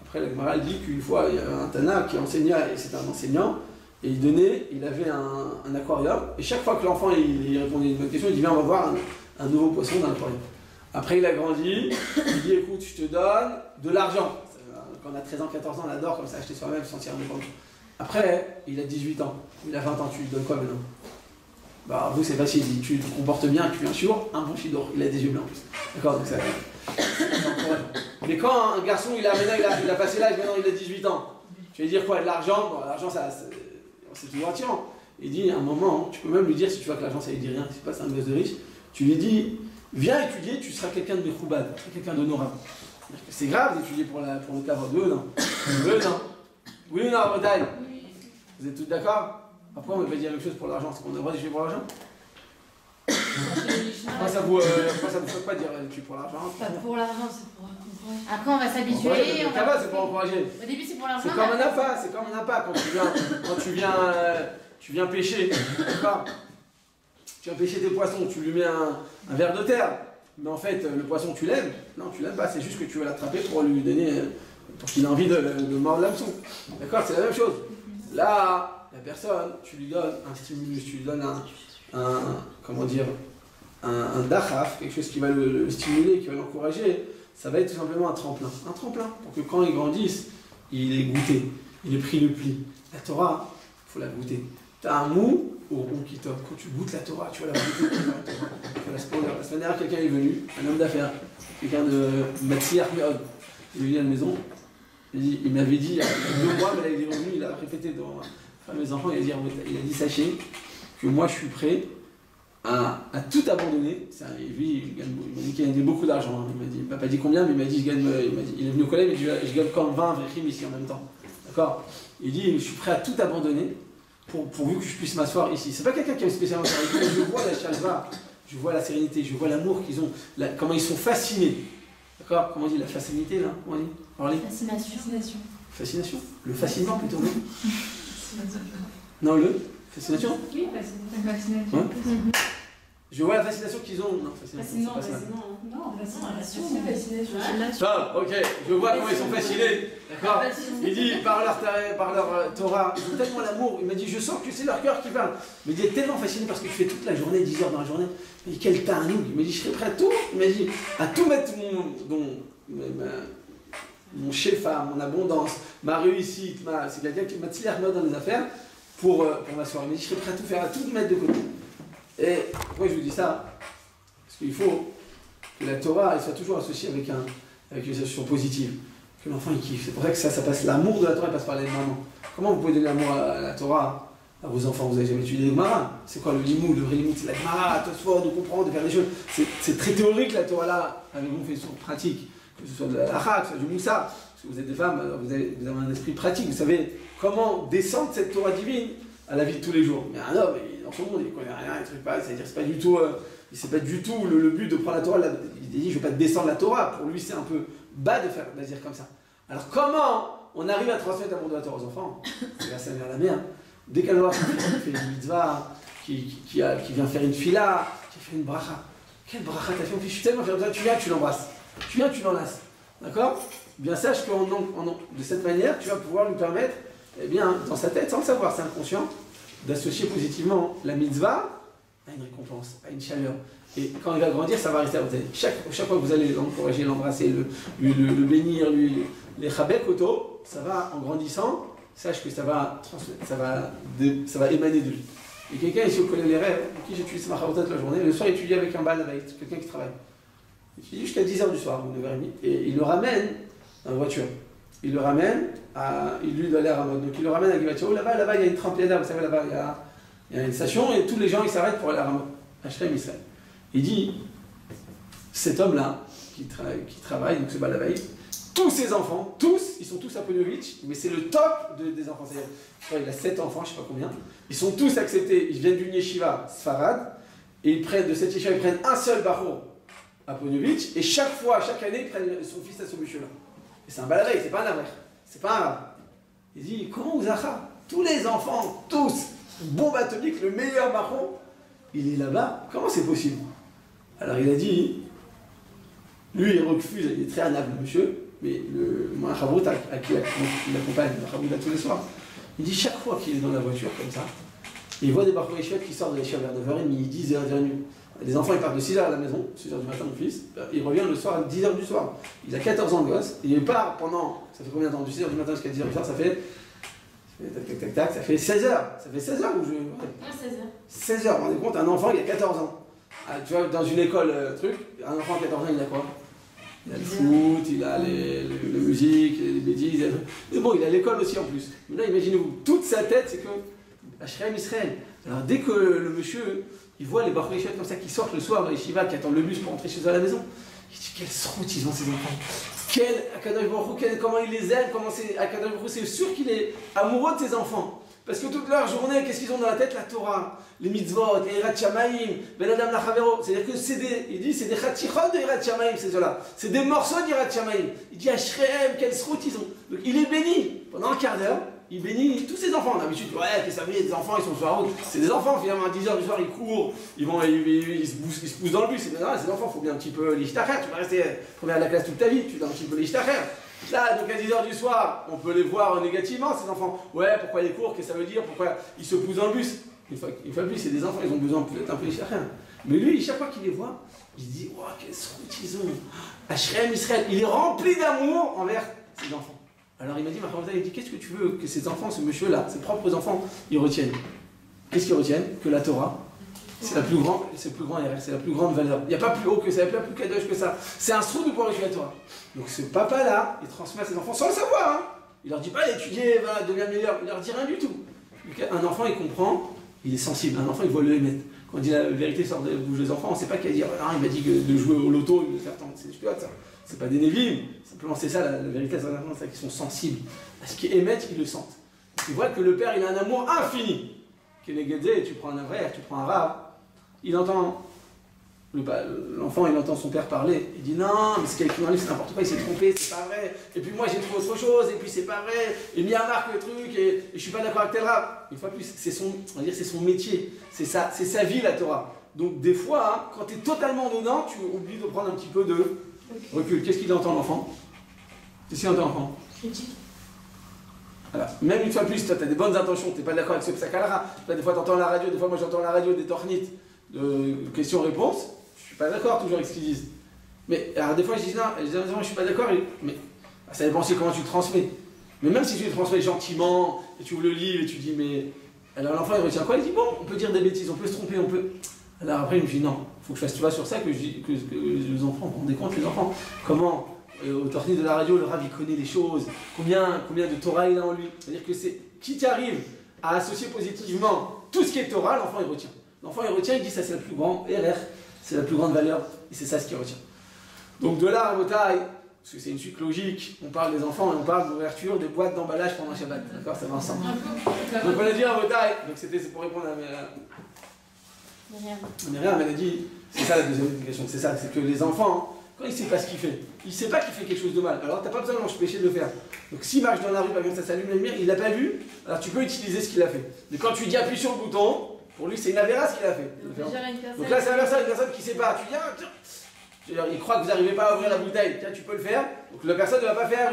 Après la Gemara dit qu'une fois il y avait un Tana qui enseignait, et c'était un enseignant, et il avait un aquarium, et chaque fois que l'enfant il répondait à une bonne question, il dit viens on va voir un nouveau poisson dans l'aquarium. Après il a grandi, il dit écoute je te donne de l'argent. Quand on a 13 ans, 14 ans, on adore comme ça acheter soi-même, se sentir indépendant. Après il a 18 ans, il a 20 ans, tu lui donnes quoi maintenant? Bah vous c'est facile, tu te comportes bien, tu es un chiour, un bon chidor, il a des yeux blancs en plus. D'accord, donc ça mais quand un garçon il a passé l'âge, maintenant il a 18 ans, tu vas dire quoi? De l'argent? Bon l'argent c'est toujours attirant. Il dit à un moment, tu peux même lui dire si tu vois que l'argent ça lui dit rien, c'est pas c'est un gosse de riche, tu lui dis viens étudier, tu seras quelqu'un de méchoubad, tu seras quelqu'un d'honorable. C'est grave d'étudier pour le kavod, non? Non. Oui ou non, Rodaï? Vous êtes tous d'accord? Après, on ne veut pas dire quelque chose pour l'argent, c'est qu'on a le droit d'étudier pour l'argent? Pourquoi ça vous fait pas dire d'étudier pour l'argent? Pas pour l'argent, c'est pour encourager. Après, on va s'habituer. Le kavod, c'est pour encourager. Au début, c'est pour l'argent. C'est comme un appât, quand tu viens pêcher, d'accord? Tu viens pêcher tes poissons, tu lui mets un ver de terre. Mais en fait, le poisson, tu l'aimes? Non, tu l'aimes pas, c'est juste que tu veux l'attraper pour lui donner, pour qu'il ait envie de mordre l'hameçon. D'accord? C'est la même chose. Là, la personne, tu lui donnes un stimulus, tu lui donnes un dachaf, quelque chose qui va le stimuler, qui va l'encourager, ça va être tout simplement un tremplin. Un tremplin, pour que quand il grandisse, il ait goûté, il ait pris le pli. La Torah, il faut la goûter. Tu as un mou au rond qui top. Quand tu goûtes la Torah, tu vas la goûter. Tu vas la splendeur. La semaine dernière, quelqu'un est venu, un homme d'affaires, quelqu'un de Matzliach Meod. Il est venu à la maison, il m'avait dit il y a 2 mois, mais là il est revenu, il a répété devant mes enfants, il a dit sachez que moi je suis prêt à tout abandonner. Lui, il m'a dit qu'il gagnait beaucoup d'argent. Il m'a pas dit combien, mais il m'a dit il est venu au collège, il m'a dit je gagne comme 20 vraichim ici en même temps. D'accord? Il dit je suis prêt à tout abandonner pourvu que je puisse m'asseoir ici. C'est pas quelqu'un qui aime spécialement ça. Je vois la chalva, je vois la sérénité, je vois l'amour qu'ils ont, comment ils sont fascinés. D'accord? Comment on dit la facilité là? Comment on dit? Parlez. Fascination. Fascination? Le fascinement plutôt, non? Non, fascination? Oui, fascination. Ouais. Je vois la fascination qu'ils ont. Non, fascination. Ah, ok, je vois comment ils sont fascinés. D'accord? Il dit par leur Torah, ils ont tellement l'amour. Il m'a dit, je sens que c'est leur cœur qui parle. Mais il est tellement fasciné parce que tu fais toute la journée, 10 heures dans la journée. Il m'a dit, quel tanoug. Il m'a dit, je serais prêt à tout. Il m'a dit, à tout mettre mon chefa, mon abondance, ma réussite, c'est quelqu'un qui m'a tiré dans les affaires pour m'asseoir. Il m'a dit, je serais prêt à tout faire, à tout mettre de côté. Et pourquoi je vous dis ça? Parce qu'il faut que la Torah elle soit toujours associée avec une association positive, que l'enfant il kiffe. C'est pour ça que ça passe, l'amour de la Torah il passe par les mamans. Comment vous pouvez donner l'amour à la Torah à vos enfants? Vous n'avez jamais étudié les Gemara. C'est quoi le limou? Le vrai limou, c'est la Gemara, de comprendre, de faire des choses. C'est très théorique la Torah là, avez-vous fait sur pratique, que ce soit de la lacha, que ce soit du moussa, parce que vous êtes des femmes, vous avez un esprit pratique, vous savez comment descendre cette Torah divine à la vie de tous les jours. Mais un homme, dans son monde, il ne connaît rien, il ne truc pas, c'est-à-dire c'est pas du tout, c'est pas du tout le but de prendre la Torah. Il dit je ne vais pas te descendre la Torah. Pour lui, c'est un peu bas de dire comme ça. Alors comment on arrive à transmettre l'amour de la Torah aux enfants? C'est grâce à la mère. Dès qu'elle voit son fils qui fait une mitzvah, qui vient faire une fila, qui fait une bracha. Quelle bracha t'as fait mon fils? Je suis tellement fier de toi, tu viens, tu l'embrasses. Tu viens, tu l'enlaces. D'accord? Bien sache que de cette manière, tu vas pouvoir lui permettre, eh bien, dans sa tête, sans le savoir, c'est inconscient, d'associer positivement la mitzvah à une récompense, à une chaleur. Et quand il va grandir, ça va rester à votre tête. Chaque fois que vous allez l'encourager, l'embrasser, le bénir, les chabek auto, ça va, en grandissant, sache que ça va transmettre, ça va émaner de lui. Et quelqu'un ici au collège des rêves, pour qui j'étudie ma toute la journée, le soir il étudie avec un bal, avec quelqu'un qui travaille. Il étudie jusqu'à 10h du soir, ou 9h30, et il le ramène en voiture. Il le ramène il lui doit aller à Ramon. Donc il le ramène à Givat Shaul. Là-bas, il y a une trempe d'arbres. Vous savez, là-bas, Il y a une station et tous les gens ils s'arrêtent pour aller à Ramot, à Shrem Israël. Il dit, cet homme-là, qui travaille, donc ce Balavaï, tous ses enfants, tous, ils sont tous à Ponovitch, mais c'est le top des enfants. C'est-à-dire, je crois qu'il a 7 enfants, je ne sais pas combien. Ils sont tous acceptés, ils viennent d'une yeshiva Sfarad, et ils prennent de cette yeshiva, ils prennent un seul barreau à Ponovitch, et chaque fois, chaque année, ils prennent son fils à ce monsieur-là. Et c'est un Balavaï, c'est pas un Aver, c'est pas un arabe. Il dit, comment vous avez tous les enfants, tous, bombe atomique, le meilleur barreau, il est là-bas, comment c'est possible? Alors il a dit, lui il refuse, il est très honnête le monsieur, mais le Mahachavrut à qui il accompagne, le Mahachavrut tous les soirs, il dit chaque fois qu'il est dans la voiture comme ça, il voit des barreaux échec qui sortent de l'échelle vers 9h30, 10h30. Les enfants ils partent de 6h à la maison, 6h du matin mon fils, il revient le soir à 10h du soir. Il a 14 ans le gosse, et il part pendant, ça fait combien de temps? Du 6h du matin jusqu'à 10h du soir, ça fait tac, ça fait 16h. Ça fait 16h ou je... Ouais, 16h. 16h, vous vous rendez compte, un enfant il a 14 ans. Ah, tu vois, dans une école, un enfant à 14 ans, il a quoi? Il a le foot, il a la musique, les bêtises. Mais bon, il a l'école aussi en plus. Mais là, imaginez-vous, toute sa tête, c'est que Shrem Israël. Alors, dès que le monsieur, il voit les Baruch comme ça qui sortent le soir dans les Shiva, qui attendent le bus pour rentrer chez eux à la maison, il dit quelle route ils ont ces enfants. Comment il les aime, comment c'est. Akadosh Baruch Hu, c'est sûr qu'il est amoureux de ses enfants. Parce que toute leur journée, qu'est-ce qu'ils ont dans la tête? La Torah, les mitzvot, les Hirat Shamayim, Ben Adam Lachavero. C'est-à-dire que il dit, c'est des Chatichot de Hirat Shamayim, ces gens-là. C'est des morceaux d'Hirat Shamayim. Il dit, Ashrehem, quelle route ils ont. Donc il est béni. Pendant un quart d'heure, il bénit tous ses enfants. D'habitude, ouais, qu'est-ce que ça veut dire, des enfants, ils sont sur la route. C'est des enfants, finalement, à 10h du soir, ils courent, ils se poussent dans le bus. C'est ces enfants, il faut bien un petit peu l'ishtacher. Tu vas rester premier à la classe toute ta vie, tu dois un petit peu l'ishtacher. Là, donc à 10h du soir, on peut les voir négativement, ces enfants. Ouais, pourquoi ils courent, qu'est-ce que ça veut dire, pourquoi ils se poussent dans le bus. Une fois de plus, c'est des enfants, ils ont besoin peut-être un peu d'ishtacher. Mais lui, chaque fois qu'il les voit, il se dit, oh, quelle route ils ont. Ashrehem Israël, il est rempli d'amour envers ses enfants. Alors il m'a dit, il dit, qu'est-ce que tu veux que ces enfants, ce monsieur-là, ses propres enfants, ils retiennent? Qu'est-ce qu'ils retiennent? Que la Torah, c'est la plus grande, c'est le plus grand RR, c'est la plus grande valeur. Il n'y a pas plus haut que ça, il n'y a pas plus kadosh que ça. C'est un trou de pouvoir étudier la Torah. Donc ce papa-là, il transmet à ses enfants sans le savoir. Hein. Il leur dit pas d'étudier, va devenir meilleur, il leur dit rien du tout. Donc, un enfant, il comprend, il est sensible. Un enfant, il voit le émettre. Quand on dit la vérité sort de la bouche des enfants, on ne sait pas qu'à dire. Ah, il m'a dit que de jouer au loto, de faire tant. C'est ça. C'est pas des névimes. Simplement, c'est ça la vérité, c'est qu'ils sont sensibles. Parce qu'ils émettent, ils le sentent. Ils voient que le père, il a un amour infini. Qu'il est guédé, tu prends un frère, tu prends un rab. Il entend, l'enfant il entend son père parler, il dit non, mais ce qu'il y a écrit dans le livre c'est n'importe quoi, il s'est trompé, c'est pas vrai, et puis moi j'ai trouvé autre chose, et puis c'est pas vrai, et mis à marque le truc, et je suis pas d'accord avec tel rab. Une fois de plus, c'est son métier, c'est sa vie la Torah. Donc des fois, hein, quand tu es totalement dedans, tu oublies de prendre un petit peu de recul. Qu'est-ce qu'il entend l'enfant? Qu'est-ce qu'il entend l'enfant? Critique. Voilà. Même une fois de plus, toi tu as des bonnes intentions, tu n'es pas d'accord avec ce psakalara, des fois tu entends la radio, des fois moi j'entends la radio des tornites de questions-réponses, je suis pas d'accord toujours avec ce qu'ils disent. Mais alors des fois je dis non, je suis pas d'accord, mais ça dépend aussi comment tu le transmets. Mais même si tu le transmets gentiment, et tu ouvres le livre et tu dis mais... Alors l'enfant il retient quoi? Il dit bon, on peut dire des bêtises, on peut se tromper, on peut... Alors après il me dit non, il faut que je fasse tu vois sur ça que les enfants, vous vous rendez compte les enfants, comment au tornit de la radio, le Rav il connaît les choses, combien de Torah il a en lui. C'est-à-dire que c'est qui t'arrive à associer positivement tout ce qui est Torah, l'enfant il retient. L'enfant il retient, il dit ça c'est la plus grande RR, c'est la plus grande valeur, et c'est ça ce qu'il retient. Donc de là à Rabotai, parce que c'est une suite logique, on parle des enfants et on parle d'ouverture des boîtes d'emballage pendant Shabbat. D'accord, ça va ensemble. Donc on a dit Rabotai, donc c'est pour répondre à Myriam, elle a dit, c'est ça la deuxième question, c'est ça, c'est que les enfants, quand il ne sait pas ce qu'il fait, il ne sait pas qu'il fait quelque chose de mal, alors tu n'as pas besoin de l'empêcher de le faire. Donc s'il marche dans la rue, par exemple, ça s'allume la lumière, il ne l'a pas vu, alors tu peux utiliser ce qu'il a fait. Mais quand tu dis appuie sur le bouton, pour lui c'est une avéra ce qu'il a fait. Donc là c'est inversé, une personne qui ne sait pas, tu dis ah, tiens, il croit que vous n'arrivez pas à ouvrir la bouteille, tiens tu peux le faire, donc la personne ne va pas faire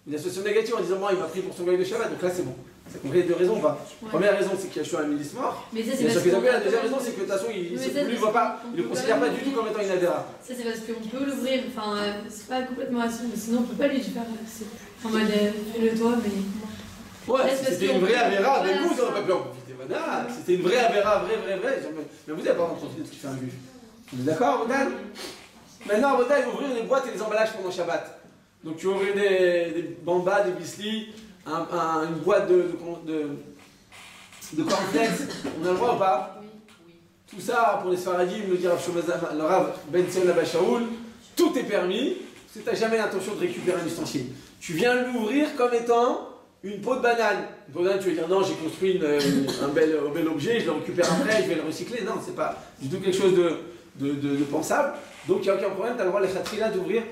une association négative en disant moi il m'a pris pour son gars de Shabbat, donc là c'est bon. Ça comprend les deux raisons ou pas? La première raison c'est qu'il y a un milice mort. Mais ça c'est parce que la deuxième raison c'est que de toute façon il ne voit pas, il ne le considère pas du tout comme étant une avéra. Ça c'est parce qu'on peut l'ouvrir, enfin c'est pas complètement assis, mais sinon on peut pas lui faire. En mode fais-le toi, mais. Ouais, si c'était une vraie avéra, mais vous n'aurez pas pu en profiter. Voilà, si c'était une vraie avéra, vraie, mais vous n'avez pas en profité de ce qu'il fait un juif. Vous êtes d'accord, Bodan? Maintenant, Bodan, il va ouvrir les boîtes et les emballages pendant Shabbat. Donc tu vas ouvrir des bambas, des bislis, une boîte de cornflakes, on a le droit ou pas? Tout ça, pour les Sfaradim, le dire le Rav Ben Sion Abba Shaoul, tout est permis, parce que tu n'as jamais l'intention de récupérer un ustensile. Tu viens l'ouvrir comme étant une peau de banane. Une peau de banane, tu veux dire non, j'ai construit un bel objet, je le récupère après, je vais le recycler. Non, c'est pas du tout quelque chose de pensable. Donc il n'y a aucun problème, tu as le droit, les Khatrila, d'ouvrir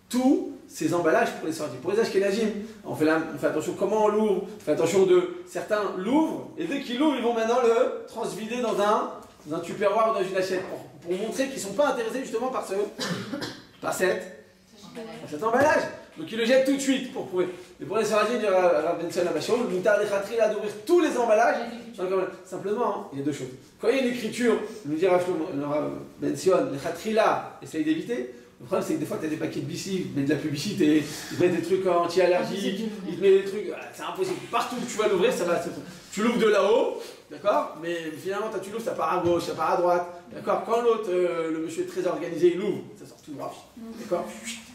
tous ces emballages pour les sorties. Pour les Ashkenazim, on fait attention comment on l'ouvre, on fait attention certains l'ouvrent, et dès qu'ils l'ouvrent, ils vont maintenant le transvider dans un tupperware ou dans une assiette pour montrer qu'ils ne sont pas intéressés justement par cet emballage. Donc ils le jettent tout de suite pour prouver. Mais pour les Sfaradim, il y a Rav Ben Sion Abba Shaoul, l'outar des Khatrila d'ouvrir tous les emballages. Simplement, hein, il y a deux choses. Quand il y a une écriture, nous dit Rav Ben Sion, les Khatrila essayent d'éviter. Le problème, c'est que des fois, tu as des paquets de bici, ils mettent de la publicité, ils te mettent des trucs anti-allergiques, ils te mettent des trucs. C'est impossible. Partout où tu vas l'ouvrir, ça va. Tu l'ouvres de là-haut, d'accord? Mais finalement, tu l'ouvres, ça part à gauche, ça part à droite. D'accord? Quand l'autre, le monsieur est très organisé, il l'ouvre, ça sort tout droit. D'accord?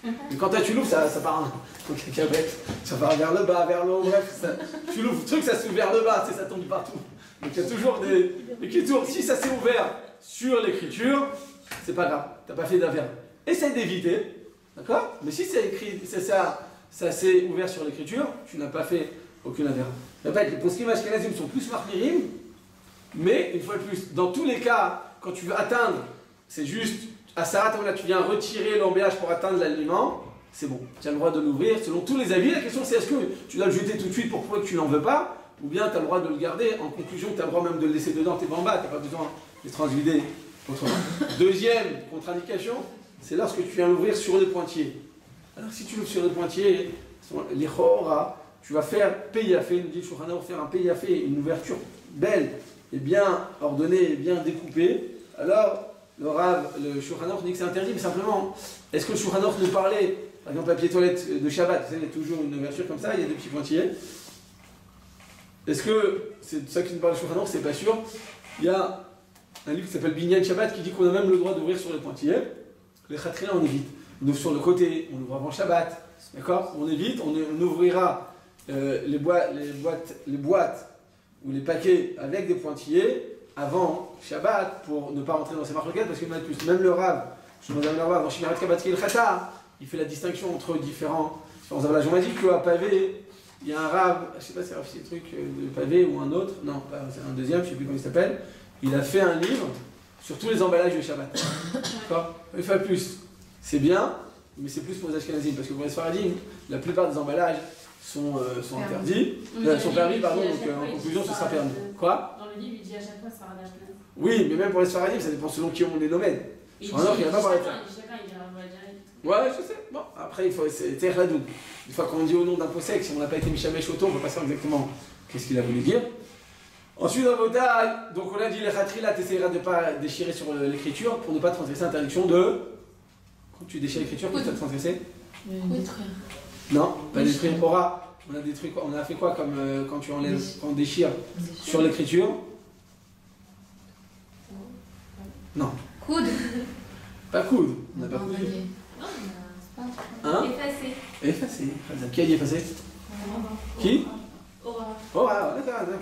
Mais quand tu l'ouvres, ça part en cacahuète. Ça part vers le bas, vers le haut, bref. Tu l'ouvres, le truc, ça s'ouvre vers le bas, ça tombe partout. Donc il y a toujours des écritures. Si ça s'est ouvert sur l'écriture, c'est pas grave, tu n'as pas fait d'affaire. Essaye d'éviter, d'accord? Mais si c'est écrit, ça s'est ouvert sur l'écriture, tu n'as pas fait aucune affaire. Répète, les poskim ashkenazim sont plus marmirim, mais une fois de plus, dans tous les cas, quand tu veux atteindre, c'est juste, à Sarat, là, tu viens retirer l'emballage pour atteindre l'aliment, c'est bon, tu as le droit de l'ouvrir selon tous les avis. La question c'est est-ce que tu dois le jeter tout de suite pour prouver que tu n'en veux pas, ou bien tu as le droit de le garder, en conclusion, tu as le droit même de le laisser dedans, tes bambas, tu n'as pas besoin de les transvider autrement. Deuxième contre-indication, c'est lorsque tu viens l'ouvrir sur les pointillés. Alors si tu l'ouvres sur les pointillés, les chora, tu vas faire payafé, nous dit Shulchan Aruch, faire un payafé, une ouverture belle et bien ordonnée et bien découpée. Alors le Shulchan Aruch dit que c'est interdit, mais simplement, est-ce que le Shulchan Aruch nous parlait, par exemple, papier toilette de Shabbat, vous savez, il y a toujours une ouverture comme ça, il y a des petits pointillés. Est-ce que c'est ça qui nous parle de Shulchan Aruch? C'est pas sûr. Il y a un livre qui s'appelle Binyan Shabbat qui dit qu'on a même le droit d'ouvrir sur les pointillés. Les Khatrila, on évite. On ouvre sur le côté, on ouvre avant Shabbat. D'accord? On évite, on ouvrira les boîtes ou les paquets avec des pointillés avant Shabbat pour ne pas rentrer dans ces marloquettes parce que même le Rav, dans Shimarat Kabatki el Khata, il fait la distinction entre différents emballages. On m'a dit qu'à Pavé, il y a un Rav, je ne sais pas si c'est un truc de Pavé ou un autre, non, c'est un deuxième, je ne sais plus comment il s'appelle, il a fait un livre sur tous les emballages de Shabbat. D'accord? Une fois de plus, c'est bien, mais c'est plus pour les Ashkenazim, parce que pour les Sfaradim, la plupart des emballages sont interdits, sont permis, pardon, donc en conclusion, ce sera permis. Quoi? Dans le livre, il dit à chaque fois ça radage plein. Oui, mais même pour les Sfaradim, ça dépend selon qui on les nomade. Il n'a pas parlé de ça. Chacun, il dira, direct. Ouais, je sais. Bon, après, c'est Terradoun. Une fois qu'on dit au nom d'un possèque, si on n'a pas été Mishamesh Oto, on ne peut pas savoir exactement qu'est-ce qu'il a voulu dire. Ensuite, dans vos tailles, donc on a dit les Khatrila, tu essaieras de ne pas déchirer sur l'écriture pour ne pas transgresser l'interdiction de. Quand tu déchires l'écriture, qu'est-ce que tu as transgressé? Non, pas détruire. On a détruit quoi? On a fait quoi comme quand tu enlèves, quand on déchire sur l'écriture? Non. Coude. Pas coude. On n'a pas coudé. Non, c'est pas. Hein? Effacé. Effacé. Qui a dit effacé? Qui? Aura. Aura, d'accord.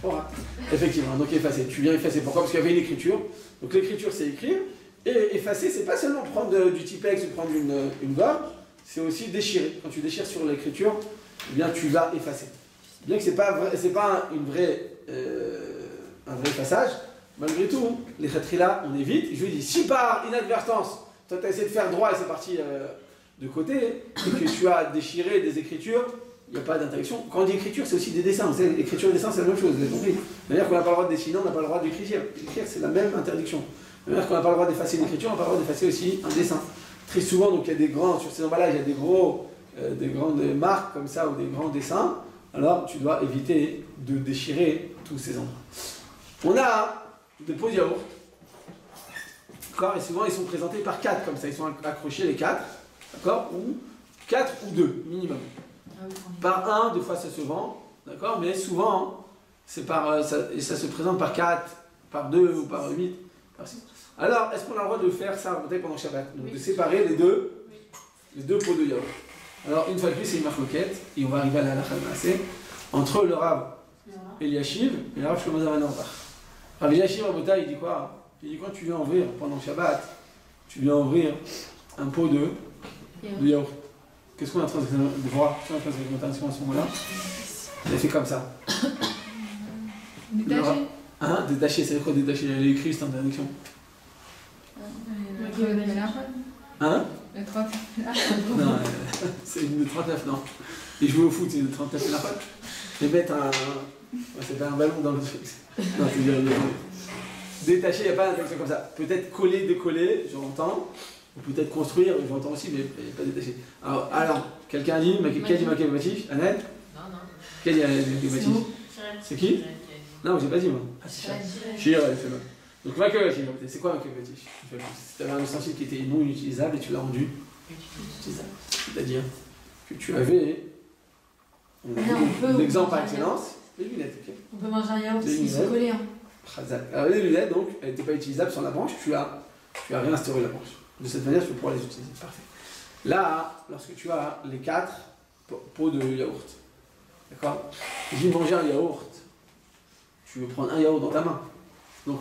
Aura. Effectivement, donc effacé. Tu viens effacer. Pourquoi? Parce qu'il y avait une écriture. Donc l'écriture, c'est écrire. Et effacer, c'est pas seulement prendre du Tipex ou prendre une gomme, c'est aussi déchirer. Quand tu déchires sur l'écriture, eh bien tu vas effacer. Bien que c'est pas un vrai effaçage, malgré tout, les Khatrila, on évite. Je lui dis, si par inadvertance, toi tu as essayé de faire droit et c'est parti de côté, et que tu as déchiré des écritures, il n'y a pas d'interdiction. Quand on dit écriture, c'est aussi des dessins. Vous savez, l'écriture et le dessin, c'est la même chose, vous avez compris. D'ailleurs, qu'on n'a pas le droit de dessiner, on n'a pas le droit d'écrire. Écrire, c'est la même interdiction. C'est-à-dire qu'on n'a pas le droit d'effacer une écriture, on n'a pas le droit d'effacer aussi un dessin. Très souvent, donc, il y a des grands, sur ces emballages, il y a des grandes marques comme ça ou des grands dessins. Alors, tu dois éviter de déchirer tous ces endroits. On a des pots de yaourt. D'accord? Et souvent, ils sont présentés par 4, comme ça. Ils sont accrochés les 4. D'accord? Ou 4 ou 2, minimum. Par 1, des fois, ça se vend. D'accord? Mais souvent, c'est et ça se présente par 4, par 2 ou par 8. Par 6. Alors, est-ce qu'on a le droit de faire ça pendant Shabbat? Donc, de séparer les deux pots de yaourt. Alors, une fois de plus, c'est une marloquette, et on va arriver à la halakha assez entre le Rav Eliashiv et Rav Shlomo Zalman Auerbach. Rav Eliashiv Rabotai, il dit quoi? Il dit quand tu viens ouvrir pendant le Shabbat, tu viens ouvrir un pot de yaourt. Qu'est-ce qu'on est en train de voir? Qu'est-ce qu'on est en train de faire à ce moment-là? Il a fait comme ça. Détaché. Hein? Détaché, c'est quoi détaché? Il a écrit cette interdiction. Hein? Le 30. Non, c'est une de 39, non. Et jouer au foot, c'est une de 39 et la faute. Et mettre un. Ouais, c'est pas un ballon dans le truc. Non, c'est dire. Détaché, il n'y a pas d'interdiction comme ça. Peut-être coller, décoller, j'entends. Ou peut-être construire, j'entends aussi, mais il n'y a pas détaché. Alors quelqu'un a dit, qui a dit Maké Batish? Annette? Non, non. Qui a dit Maké Batish? C'est qui? Non, j'ai pas dit moi. Ah, c'est ça. Chir, c'est bon. Donc Maké Batish, c'est quoi Maké Batish? Tu avais un ustensile qui était non utilisable et tu l'as rendu utilisable. C'est-à-dire que tu avais. L'exemple par excellence, les lunettes, ok? On peut manger un yaourt s'ils sont collés. Hein. Alors les lunettes, donc, elles n'étaient pas utilisables sur la branche, tu as réinstauré la branche. De cette manière, tu peux pouvoir les utiliser. Parfait. Là, lorsque tu as les 4 pots de yaourt, d'accord? J'ai mangé un yaourt, tu veux prendre un yaourt dans ta main. Donc,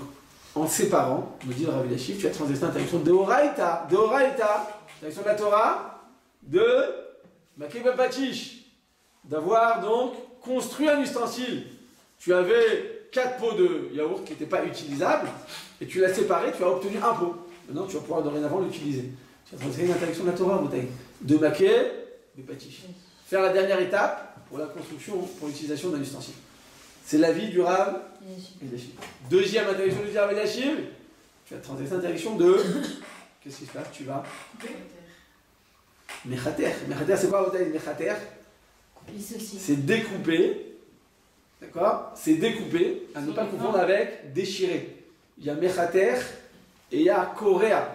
en séparant, me dit le Rav Eliashiv, tu as transgressé l'interdiction de Horaïta, l'interdiction de la Torah, de Maké Batish, d'avoir donc construit un ustensile. Tu avais 4 pots de yaourt qui n'étaient pas utilisables, et tu l'as séparé, tu as obtenu un pot. Maintenant, tu vas pouvoir dorénavant l'utiliser. Tu as transgressé l'interdiction de la Torah, de Maké Batish. Faire la dernière étape pour la construction, pour l'utilisation d'un ustensile. C'est l'avis du Rav Eliashiv. Deuxième interdiction du Rav Eliashiv, tu as transgressé l'interdiction de. Qu'est-ce qui se passe? Tu vas. Mechater. Mechater, c'est quoi votre Mechater? C'est découper. D'accord? C'est découper, à ne pas confondre avec déchirer. Il y a Mechater et il y a Korea.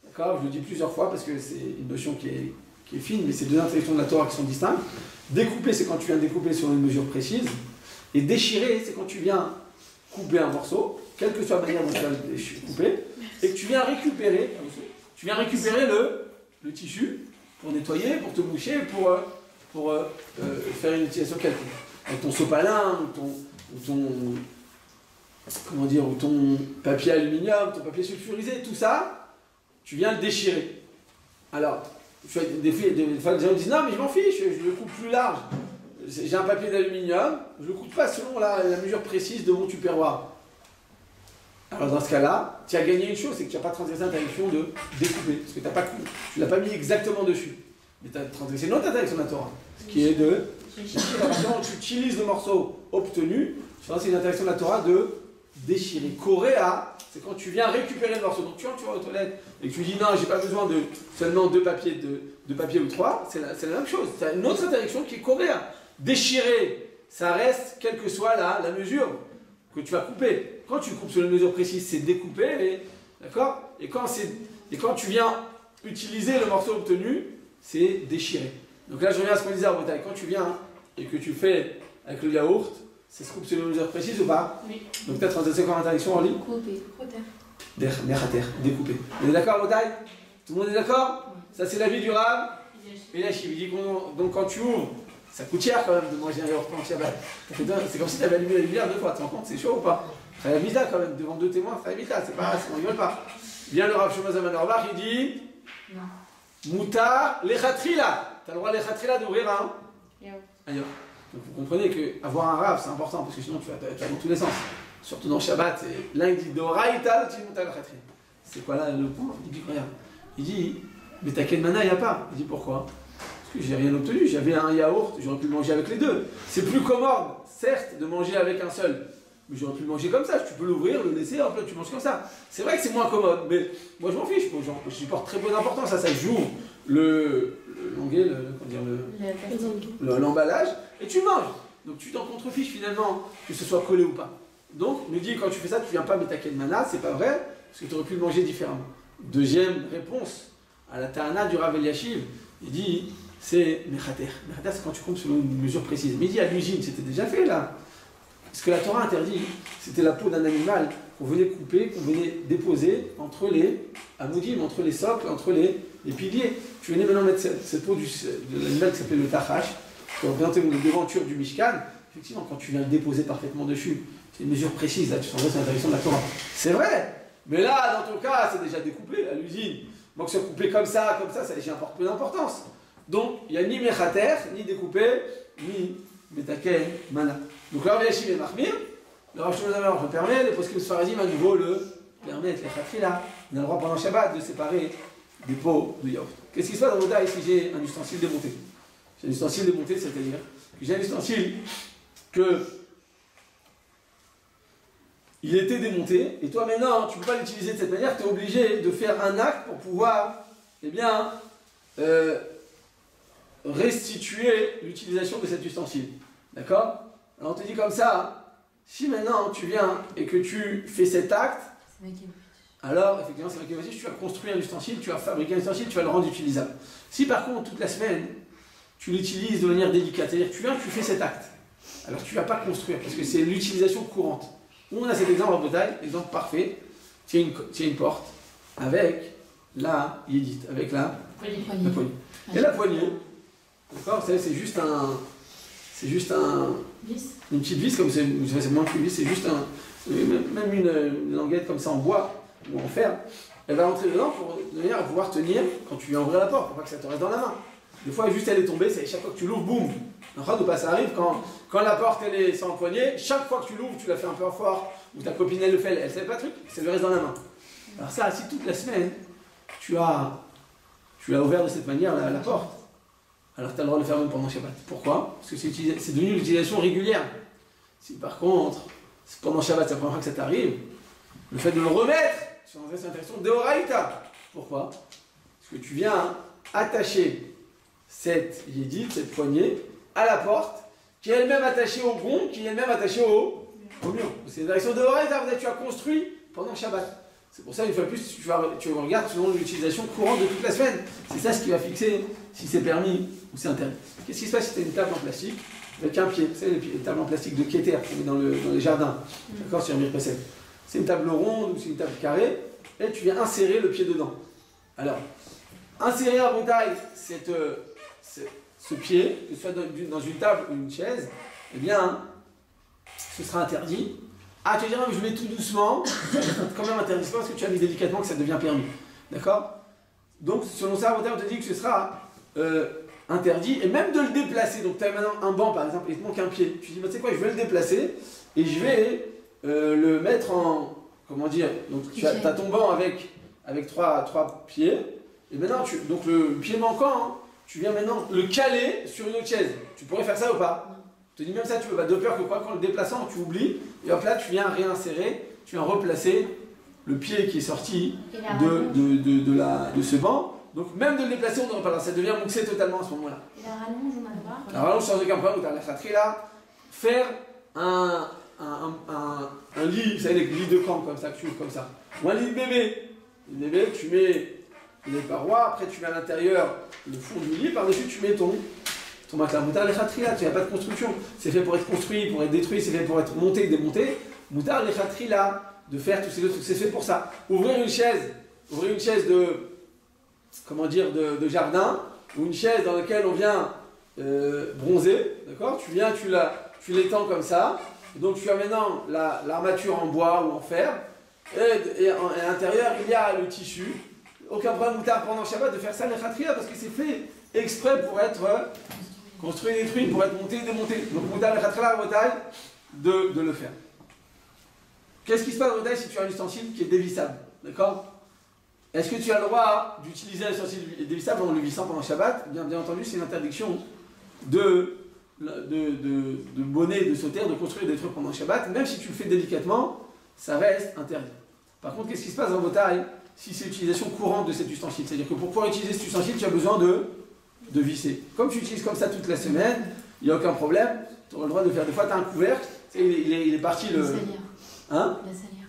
D'accord? Je le dis plusieurs fois parce que c'est une notion qui est fine, mais c'est deux interdictions de la Torah qui sont distinctes. Découper, c'est quand tu viens découper sur une mesure précise. Et déchirer, c'est quand tu viens couper un morceau, quelle que soit la manière dont tu vas le couper, et que tu viens récupérer le tissu pour nettoyer, pour te moucher, pour faire une utilisation quelconque. Avec ton sopalin, ou ton papier aluminium, ton papier sulfurisé, tout ça, tu viens le déchirer. Alors, des fois, les gens disent non, mais je m'en fiche, je le coupe plus large. J'ai un papier d'aluminium, je ne le coupe pas selon la mesure précise de mon tupperware. Alors dans ce cas-là, tu as gagné une chose, c'est que tu n'as pas transgressé l'interdiction de découper, parce que tu ne l'as pas mis exactement dessus. Mais tu as transgressé une autre interdiction de la Torah, ce qui est de... Quand tu utilises le morceau obtenu, c'est une interdiction de la Torah de déchirer. Korea, c'est quand tu viens récupérer le morceau. Donc tu vas aux toilettes et que tu dis non, j'ai pas besoin de seulement deux papiers ou 3, c'est la même chose. Tu as une autre interdiction qui est Korea. Déchirer, ça reste quelle que soit la mesure que tu vas couper. Quand tu coupes sur une mesure précise, c'est découper, d'accord? Et quand tu viens utiliser le morceau obtenu, c'est déchirer. Donc là, je reviens à ce qu'on disait à Bretagne. Quand tu viens et que tu fais avec le yaourt, c'est se coupe sur une mesure précise ou pas? Oui. Donc peut-être transgresser comme interdiction en ligne? Découper. On est d'accord, Bretagne? Tout le monde est d'accord? Ça, c'est l'avis du Rav Eliashiv. Il dit donc quand tu ouvres, ça coûte cher quand même de manger un yaourt en Shabbat. C'est comme si tu avais allumé la lumière 2 fois, tu te rends compte, c'est chaud ou pas? Très vite quand même, devant 2 témoins, très vite, c'est pas, on rigole pas. Bien le Rav Shlomo Zalman Auerbach, il dit Moutar lechatrila. Tu as le droit lechatrila d'ouvrir un yaourt. Donc vous comprenez qu'avoir un Rav c'est important parce que sinon tu vas dans tous les sens. Surtout dans Shabbat, l'un il dit Doraïta, l'autre il dit Moutar lechatrila. C'est quoi là le point? Il dit regarde, il dit mais t'as quel mana, il n'y a pas. Il dit pourquoi? Parce que j'ai rien obtenu, j'avais un yaourt, j'aurais pu le manger avec les deux. C'est plus commode, certes, de manger avec un seul, mais j'aurais pu le manger comme ça. Tu peux l'ouvrir, le laisser, hop là, tu manges comme ça. C'est vrai que c'est moins commode, mais moi je m'en fiche. Je porte très peu d'importance à ça. J'ouvre l'emballage et tu manges. Donc tu t'en contrefiches finalement que ce soit collé ou pas. Donc, nous dit quand tu fais ça, tu viens pas mettre quel mana, c'est pas vrai, parce que tu aurais pu le manger différemment. Deuxième réponse à la ta'ana du Rav Eliashiv, il dit c'est Mechater. Mechater, c'est quand tu comptes selon une mesure précise. Mais il dit à l'usine, c'était déjà fait là. Ce que la Torah interdit, c'était la peau d'un animal qu'on venait couper, qu'on venait déposer entre les amoudim, entre les socles, entre les piliers. Tu venais maintenant mettre cette peau de l'animal qui s'appelait le tachash, qui représentait les devantures du Mishkan. effectivement, quand tu viens le déposer parfaitement dessus, c'est une mesure précise, là, tu s'en vas sur l'interdiction de la Torah. C'est vrai, mais là, dans ton cas, c'est déjà découpé à l'usine. Donc, se couper comme ça, ça déjà peu d'importance. Donc, il n'y a ni mechater, ni découpé, ni metaken, mana. Donc là, Yashim et Mahmir, le Rav Shlomo Zalman le permet, les poskim sfaradim à nouveau le permettent, les khatfila. On a le droit pendant Shabbat de séparer des pots de yaourt. Qu'est-ce qui se passe dans Moda si j'ai un ustensile démonté? J'ai un ustensile démonté, c'est-à-dire que j'ai un ustensile que il était démonté, et toi maintenant, tu ne peux pas l'utiliser de cette manière, tu es obligé de faire un acte pour pouvoir, eh bien, restituer l'utilisation de cet ustensile. D'accord? Alors on te dit comme ça, si maintenant tu viens et que tu fais cet acte, alors effectivement c'est vrai que tu vas construire un ustensile, tu vas fabriquer un ustensile, tu vas le rendre utilisable. Si par contre toute la semaine, tu l'utilises de manière délicate, c'est-à-dire que tu viens, tu fais cet acte, alors tu ne vas pas construire, parce que c'est l'utilisation courante. Nous, on a cet exemple en Bretagne, exemple parfait. Tu as une porte avec la yédite, avec la poignée. Et la poignée, d'accord, vous savez, c'est juste une petite vis, comme c'est moins qu'une vis, c'est juste même une languette comme ça en bois ou en fer. Elle va rentrer dedans pour de manière à pouvoir tenir quand tu viens ouvrir la porte, pour pas que ça te reste dans la main. Des fois, juste elle est tombée, c'est chaque fois que tu l'ouvres, boum. Ça arrive quand la porte elle est sans empoignée, chaque fois que tu l'ouvres, tu la fais un peu fort, ou ta copine elle le fait, elle ne sait pas le truc, ça lui reste dans la main. Alors ça, si toute la semaine, tu as ouvert de cette manière la porte, alors tu as le droit de le faire même pendant Shabbat. Pourquoi? Parce que c'est devenu une utilisation régulière. Si par contre, pendant Shabbat, c'est la première fois que ça t'arrive, le fait de le remettre sur une interdiction d'Oraïta. Pourquoi? Parce que tu viens attacher cette yédite, cette poignée, à la porte, qui est elle-même attachée au gond, qui est elle-même attachée au mur. C'est une direction de Horaïta, tu as construit pendant Shabbat. C'est pour ça, une fois de plus, tu regardes selon l'utilisation courante de toute la semaine. C'est ça ce qui va fixer si c'est permis ou c'est interdit. Qu'est-ce qui se passe si tu as une table en plastique avec un pied? Vous savez, les tables en plastique de Keter qu'on met dans les jardins. D'accord, sur Amir Pessel. C'est une table ronde ou c'est une table carrée, et tu viens insérer le pied dedans. Alors, insérer à Bretagne ce pied, que ce soit dans une table ou une chaise, eh bien, ce sera interdit. Ah, tu vas dire, je mets tout doucement, quand même interdit, parce que tu as mis délicatement que ça devient permis. D'accord? Donc, selon ça, on te dit que ce sera interdit, et même de le déplacer. Donc, tu as maintenant un banc, par exemple, et il te manque un pied. Tu dis, bah, tu sais quoi, je vais le déplacer, et je vais le mettre en. Comment dire? Donc, tu as ton banc avec trois pieds, et maintenant, donc le pied manquant, hein, tu viens maintenant le caler sur une autre chaise. Tu pourrais faire ça ou pas? Je te dis même ça, tu peux pas. De peur que quoi, qu'en le déplaçant, tu oublies, et hop là, tu viens réinsérer, tu viens replacer le pied qui est sorti de ce banc. Donc même de le déplacer, on ne pas là, ça devient mouxé totalement à ce moment-là. Et la rallonge, on a le droit? La rallonge, sans aucun problème, tu as la khatri là. Faire un lit, vous savez, les lits de camp comme ça, que tu ouvres comme ça. Ou un lit de bébé. Le bébé, tu mets les parois, après tu mets à l'intérieur le fond du lit, par-dessus tu mets ton matelas. Moutar les khatri là, tu n'as pas de construction. C'est fait pour être construit, pour être détruit, c'est fait pour être monté, démonté. Moutar les khatri là, de faire tous ces autres trucs, c'est fait pour ça. Ouvrir une chaise de. Comment dire, de jardin, ou une chaise dans laquelle on vient bronzer, d'accord? Tu viens, tu l'étends comme ça, donc tu as maintenant l'armature en bois ou en fer, et à l'intérieur il y a le tissu. Aucun problème pendant Shabbat de faire ça les khatria, parce que c'est fait exprès pour être construit, détruit, pour être monté, démonté. Donc moutar les khatria à Bretagne de le faire. Qu'est-ce qui se passe à Bretagne si tu as un ustensile qui est dévissable, d'accord? Est-ce que tu as le droit d'utiliser un ustensile dévissable en le vissant pendant Shabbat? Bien entendu, c'est une interdiction de bonnet, de sauter, de construire des trucs pendant Shabbat. Même si tu le fais délicatement, ça reste interdit. Par contre, qu'est-ce qui se passe en Bretagne si c'est l'utilisation courante de cet ustensile? C'est-à-dire que pour pouvoir utiliser cet ustensile, tu as besoin de visser. Comme tu utilises comme ça toute la semaine, il n'y a aucun problème. Tu auras le droit de faire. Des fois, tu as un couvercle, il est parti le. Hein? La salière.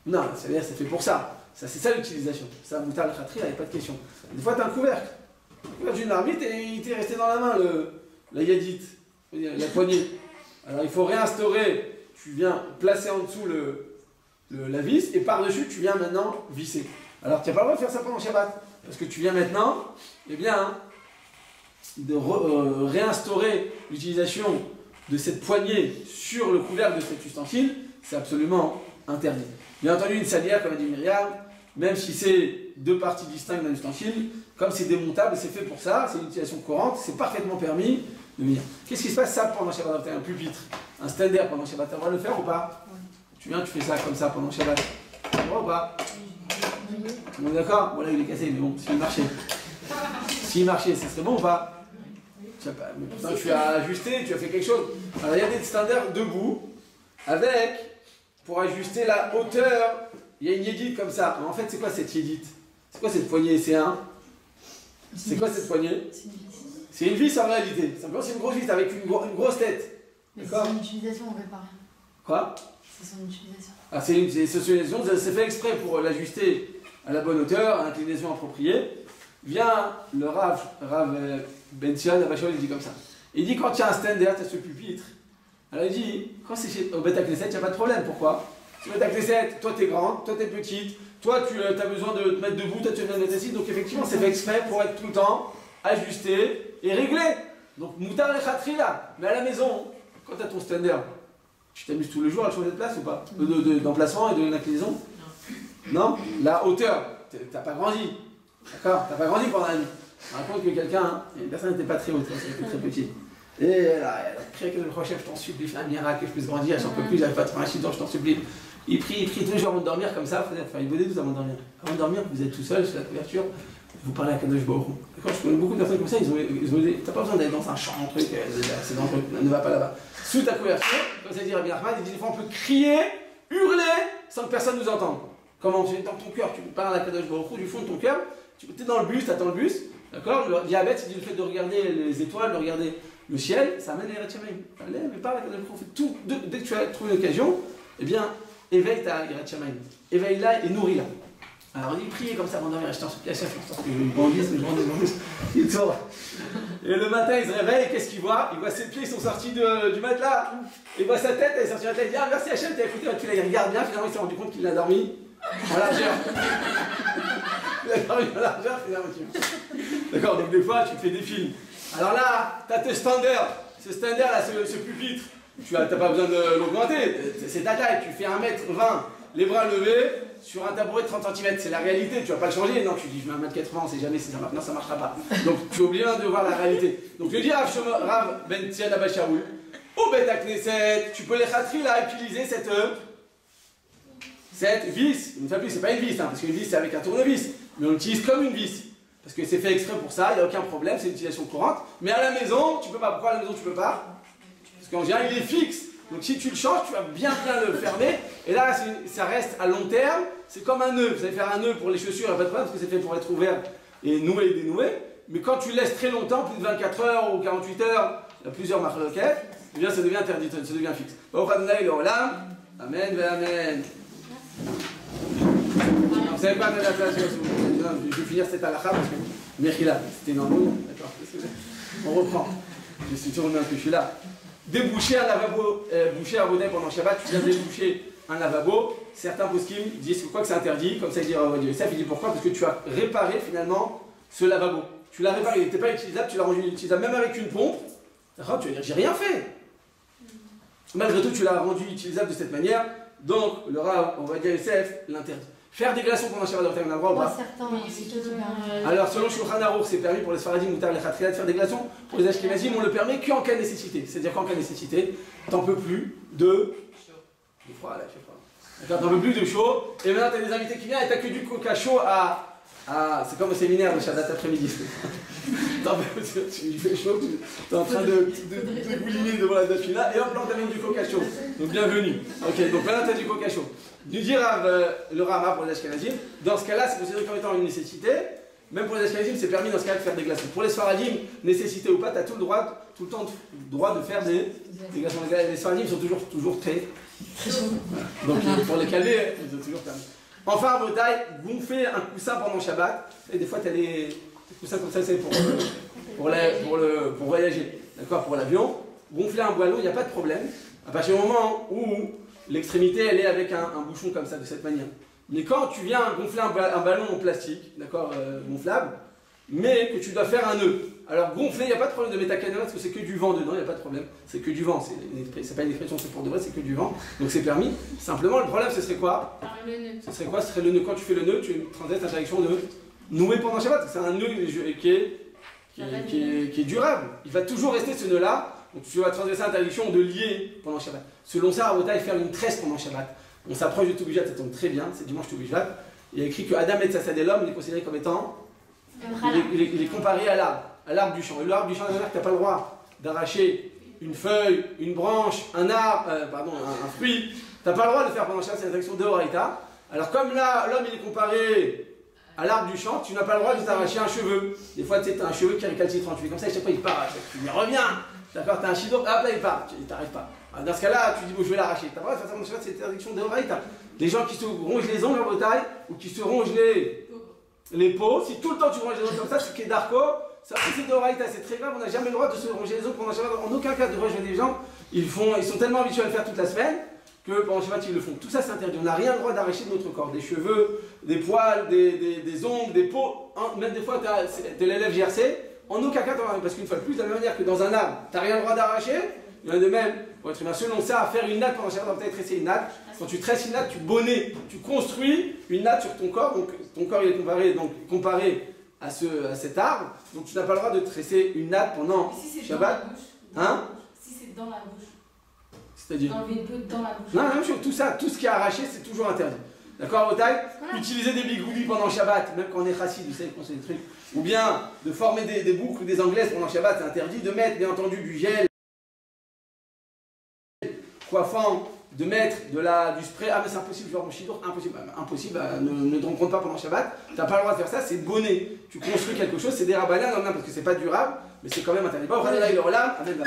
Non, la salière, c'est fait pour ça. Ça, c'est ça l'utilisation. Ça, moutar le khatri, il n'y a pas de question. Des fois, tu as un couvercle d'une marmite et il t'est resté dans la main la yadite, la poignée. Alors, il faut réinstaurer, tu viens placer en dessous la vis et par-dessus, tu viens maintenant visser. Alors, tu n'as pas le droit de faire ça pendant Shabbat parce que tu viens maintenant, eh bien, de réinstaurer l'utilisation de cette poignée sur le couvercle de cet ustensile, c'est absolument interdit. Bien entendu, une salière, comme a dit Myriam, même si c'est deux parties distinctes d'un ustensile, comme c'est démontable, c'est fait pour ça, c'est une utilisation courante, c'est parfaitement permis de venir. Qu'est-ce qui se passe ça pendant Shabbat? Tu as un pupitre, un stander pendant Shabbat, tu as le droit de le faire ou pas? Tu viens, tu fais ça comme ça pendant Shabbat. Tu as le droit ou pas? On est d'accord? Bon là il est cassé, mais bon, s'il marchait. S'il marchait, ça serait bon ou pas? Je sais pas, mais pourtant tu as ajusté, tu as fait quelque chose. Alors il y a des standards debout, avec, pour ajuster la hauteur, il y a une yédite comme ça. En fait, c'est quoi cette yédite? C'est quoi cette poignée? C'est C'est quoi cette poignée? C'est une vis en réalité. Simplement, c'est une grosse vis avec une grosse tête. Mais c'est son utilisation, on répare. Quoi? C'est son utilisation. Ah, c'est une utilisation, c'est fait exprès pour l'ajuster à la bonne hauteur, à l'inclinaison appropriée. Vient le Rav Ben-Sion, Abachol, il dit comme ça. Il dit quand il y a un stander, tu as ce pupitre. Alors il dit, quand c'est au Beth Knesset, il n'y a pas de problème. Pourquoi? Si au Beth Knesset, toi t'es grande, toi t'es petite, toi tu as besoin de te mettre debout, toi tu as besoin de mettre assis. Donc effectivement, c'est fait exprès pour être tout le temps ajusté et réglé. Donc moutar le khatri là. Mais à la maison, quand tu as ton stander, tu t'amuses tous les jours à changer de place ou pas? D'emplacement et de l'inclinaison? Non. La hauteur, t'as pas grandi. D'accord? T'as pas grandi pendant la nuit. On raconte que quelqu'un, une personne n'était pas très haute, elle était très petite. Et elle a prié que le prochain, je t'en supplie, fais un miracle, que je puisse grandir, j'en peux plus, j'arrive pas à trouver un chiffre, je t'en supplie. Il prie tous les jours avant de dormir comme ça, il vous dit tout avant de dormir. Avant de dormir, vous êtes tout seul sur la couverture, vous parlez à Kadosh Baruch Hu. D'accord? Je connais beaucoup de personnes comme ça, ils ont dit, t'as pas besoin d'aller dans un champ, un truc, c'est dangereux, ne va pas là-bas. Sous ta couverture, comme ça dit Rabbi Nachman, il dit des fois on peut crier, hurler, sans que personne nous entende. Comment? Tu es dans ton cœur, tu parles à Kadosh Baruch Hu du fond de ton cœur, tu es dans le bus, t'attends le bus, d'accord? Le diabète, il dit le fait de regarder les étoiles, de regarder le ciel, ça amène les Yerachamaim. Allez, mais parle à Kadosh Baruch Hu, tout, dès que tu as trouvé l'occasion, eh bien, éveille ta Yerachamaim. Éveille-la et nourris-la. Alors il prie comme ça avant de dormir, je t'en supplie, chef, je t'en supplie, je grandisse, il tourne. Et le matin, il se réveille, et qu'est-ce qu'il voit? Il voit ses pieds, ils sont sortis du matelas. Il voit sa tête, elle est sortie de la tête, il dit ah merci Hachem, t'as écouté, tu la regardes bien, finalement il s'est rendu compte qu'il a dormi en largeur. Il a dormi en largeur, finalement. D'accord, donc des fois tu fais des films. Alors là, t'as tes standards, ce standard là, ce pupitre, tu n'as pas besoin de l'augmenter, c'est ta taille, tu fais 1m20, les bras levés, sur un tabouret de 30 cm, c'est la réalité, tu vas pas le changer, non, tu dis je mets 1m80, on sait jamais si ça marche, non ça marchera pas. Donc tu es obligé de voir la réalité. Donc je dis à Rav Ben-Sion Abachaloul, au Beth Knesset, tu peux les khatri là utiliser cette vis, une fois plus, c'est pas une vis, hein, parce qu'une vis c'est avec un tournevis, mais on l'utilise comme une vis. Parce que c'est fait exprès pour ça, il n'y a aucun problème, c'est une utilisation courante. Mais à la maison, tu peux pas. Pourquoi à la maison tu peux pas? Parce qu'en général il est fixe. Donc si tu le changes, tu vas bien le fermer. Et là, ça reste à long terme. C'est comme un nœud. Vous allez faire un nœud pour les chaussures, il n'y a pas de problème, parce que c'est fait pour être ouvert et noué et dénoué. Mais quand tu le laisses très longtemps, plus de 24 heures ou 48 heures, il y a plusieurs marloquettes, eh bien ça devient interdit, ça devient fixe. Amen, amen. Vous savez pas de la place, je vais finir cette halakha parce que Mechila, c'était une embrouille. D'accord. On reprend. Je suis toujours bien que je suis là. Déboucher un lavabo, boucher un bonnet pendant Shabbat, tu viens déboucher un lavabo. Certains poskim disent que quoi que c'est interdit, comme ça il dit Yosef, il dit pourquoi? Parce que tu as réparé finalement ce lavabo. Tu l'as réparé, il n'était pas utilisable, tu l'as rendu utilisable même avec une pompe. D'accord, tu vas dire j'ai rien fait. Malgré tout, tu l'as rendu utilisable de cette manière. Donc le Rav, on va dire Yosef, l'interdit. Faire des glaçons pendant Shabbat, on a le droit ou pas? Alors selon Shulchan Aruch, c'est permis pour les Sfaradim Moutar les Khatria de faire des glaçons. Pour les Ashkenazim, on le permet qu'en cas de nécessité. C'est-à-dire qu'en cas de nécessité, t'en peux plus de froid là, je sais pas. D'accord, t'en peux plus de chaud. Et maintenant t'as des invités qui viennent et t'as que du coca chaud à c'est comme au séminaire de Shabbat après-midi. Il fait chaud, tu es en train de bouliner devant la dafila et hop là on t'amène du coca chaud. Donc bienvenue. Ok, donc maintenant t'as du coca chaud. Nous dire le Rama pour les Ashkenazim, dans ce cas-là c'est considéré comme étant une nécessité. Même pour les Ashkenazim c'est permis dans ce cas-là de faire des glaçons. Pour les Sfaradim, nécessité ou pas, tu as tout le temps droit de faire des glaçons. Les Sfaradim sont toujours très chauds. Donc pour les calmer, ils ont toujours permis. Enfin, en Bretagne, gonfler un coussin pendant Shabbat. Et des fois, tu as des coussins comme ça, c'est pour voyager. D'accord, pour l'avion. Gonfler un boileau, il n'y a pas de problème. À partir du moment où l'extrémité, elle est avec un bouchon comme ça, de cette manière. Mais quand tu viens gonfler un ballon en plastique, d'accord, gonflable, mais que tu dois faire un nœud. Alors gonfler, il n'y a pas de problème de mettre à canon parce que c'est que du vent dedans, il n'y a pas de problème. C'est que du vent, c'est pas une expression, c'est pour de vrai, c'est que du vent. Donc c'est permis. Simplement, le problème, ce serait quoi? Le nœud. Ce serait quoi? Ce serait le nœud. Quand tu fais le nœud, tu transgresses l'interdiction de nouer pendant Shabbat. C'est un nœud qui est durable. Il va toujours rester ce nœud-là. Donc tu vas transgresser l'interdiction de lier pendant Shabbat. Selon ça, Rabotai, faire une tresse pendant Shabbat. On s'approche de Toubijat, ça tombe très bien, c'est dimanche Toubijat. Il y a écrit que Adam et Tzatzadé, l'homme, il est considéré comme étant. Il est comparé à l'arbre du champ. Et l'arbre du champ, il y en a que tu n'as pas le droit d'arracher une feuille, une branche, un arbre, un fruit. Tu n'as pas le droit de faire pendant Shabbat, c'est l'interdiction de Horaïta. Alors comme là, l'homme il est comparé à l'arbre du champ, tu n'as pas le droit de t'arracher un cheveu. Des fois, tu sais, as un cheveu qui est récalcitrant, tu fais comme ça, et chaque fois il part, tu lui reviens. D'accord, tu as un chido, hop là il part, il t'arrête pas. Alors, dans ce cas-là, tu dis, bon, je vais l'arracher. Tu n'as pas le droit de faire ça pendant Shabbat, c'est l'interdiction de Horaïta. Les gens qui se rongent les ongles en Bretagne, ou qui se rongent les peaux, si tout le temps tu ronges les ongles comme ça, c'est Kedarko, ça c'est d'Oraïta, c'est très grave, on n'a jamais le droit de se ronger les ongles pendant Shabbat. En aucun cas de ronger les gens, ils sont tellement habitués à le faire toute la semaine que pendant Shabbat ils le font. Tout ça c'est interdit, on n'a rien le droit d'arracher de notre corps, des cheveux, des poils, des ongles, des peaux, même des fois tu l'élève GRC, en aucun cas parce qu'une fois de plus, de la même manière que dans un arbre, tu n'as rien le droit d'arracher, il y en a de même, pour être humain, selon ça, faire une natte pendant Shabbat, on va peut-être tresser une natte. Quand tu tresses une natte, tu bonnets, tu construis une natte sur ton corps, donc ton corps il est comparé à cet arbre, donc tu n'as pas le droit de tresser une natte pendant Shabbat. Hein? Si c'est dans la bouche. C'est-à-dire Enlever le peu dans la bouche. Non, la même chose, tout ça, tout ce qui est arraché, c'est toujours interdit. D'accord, Rabotai? Utiliser des bigoudis pendant Shabbat, même quand on est chassid, vous savez qu'on sait des trucs, ou bien de former des boucles ou des anglaises pendant Shabbat, c'est interdit. De mettre, bien entendu, du gel coiffant, de mettre du spray. Ah mais c'est impossible, genre mon chidour, impossible, ne te rencontre pas pendant Shabbat, tu n'as pas le droit de faire ça, c'est bonnet. Tu construis quelque chose, c'est des rabanans, parce que c'est pas durable, mais c'est quand même interdit. Amen.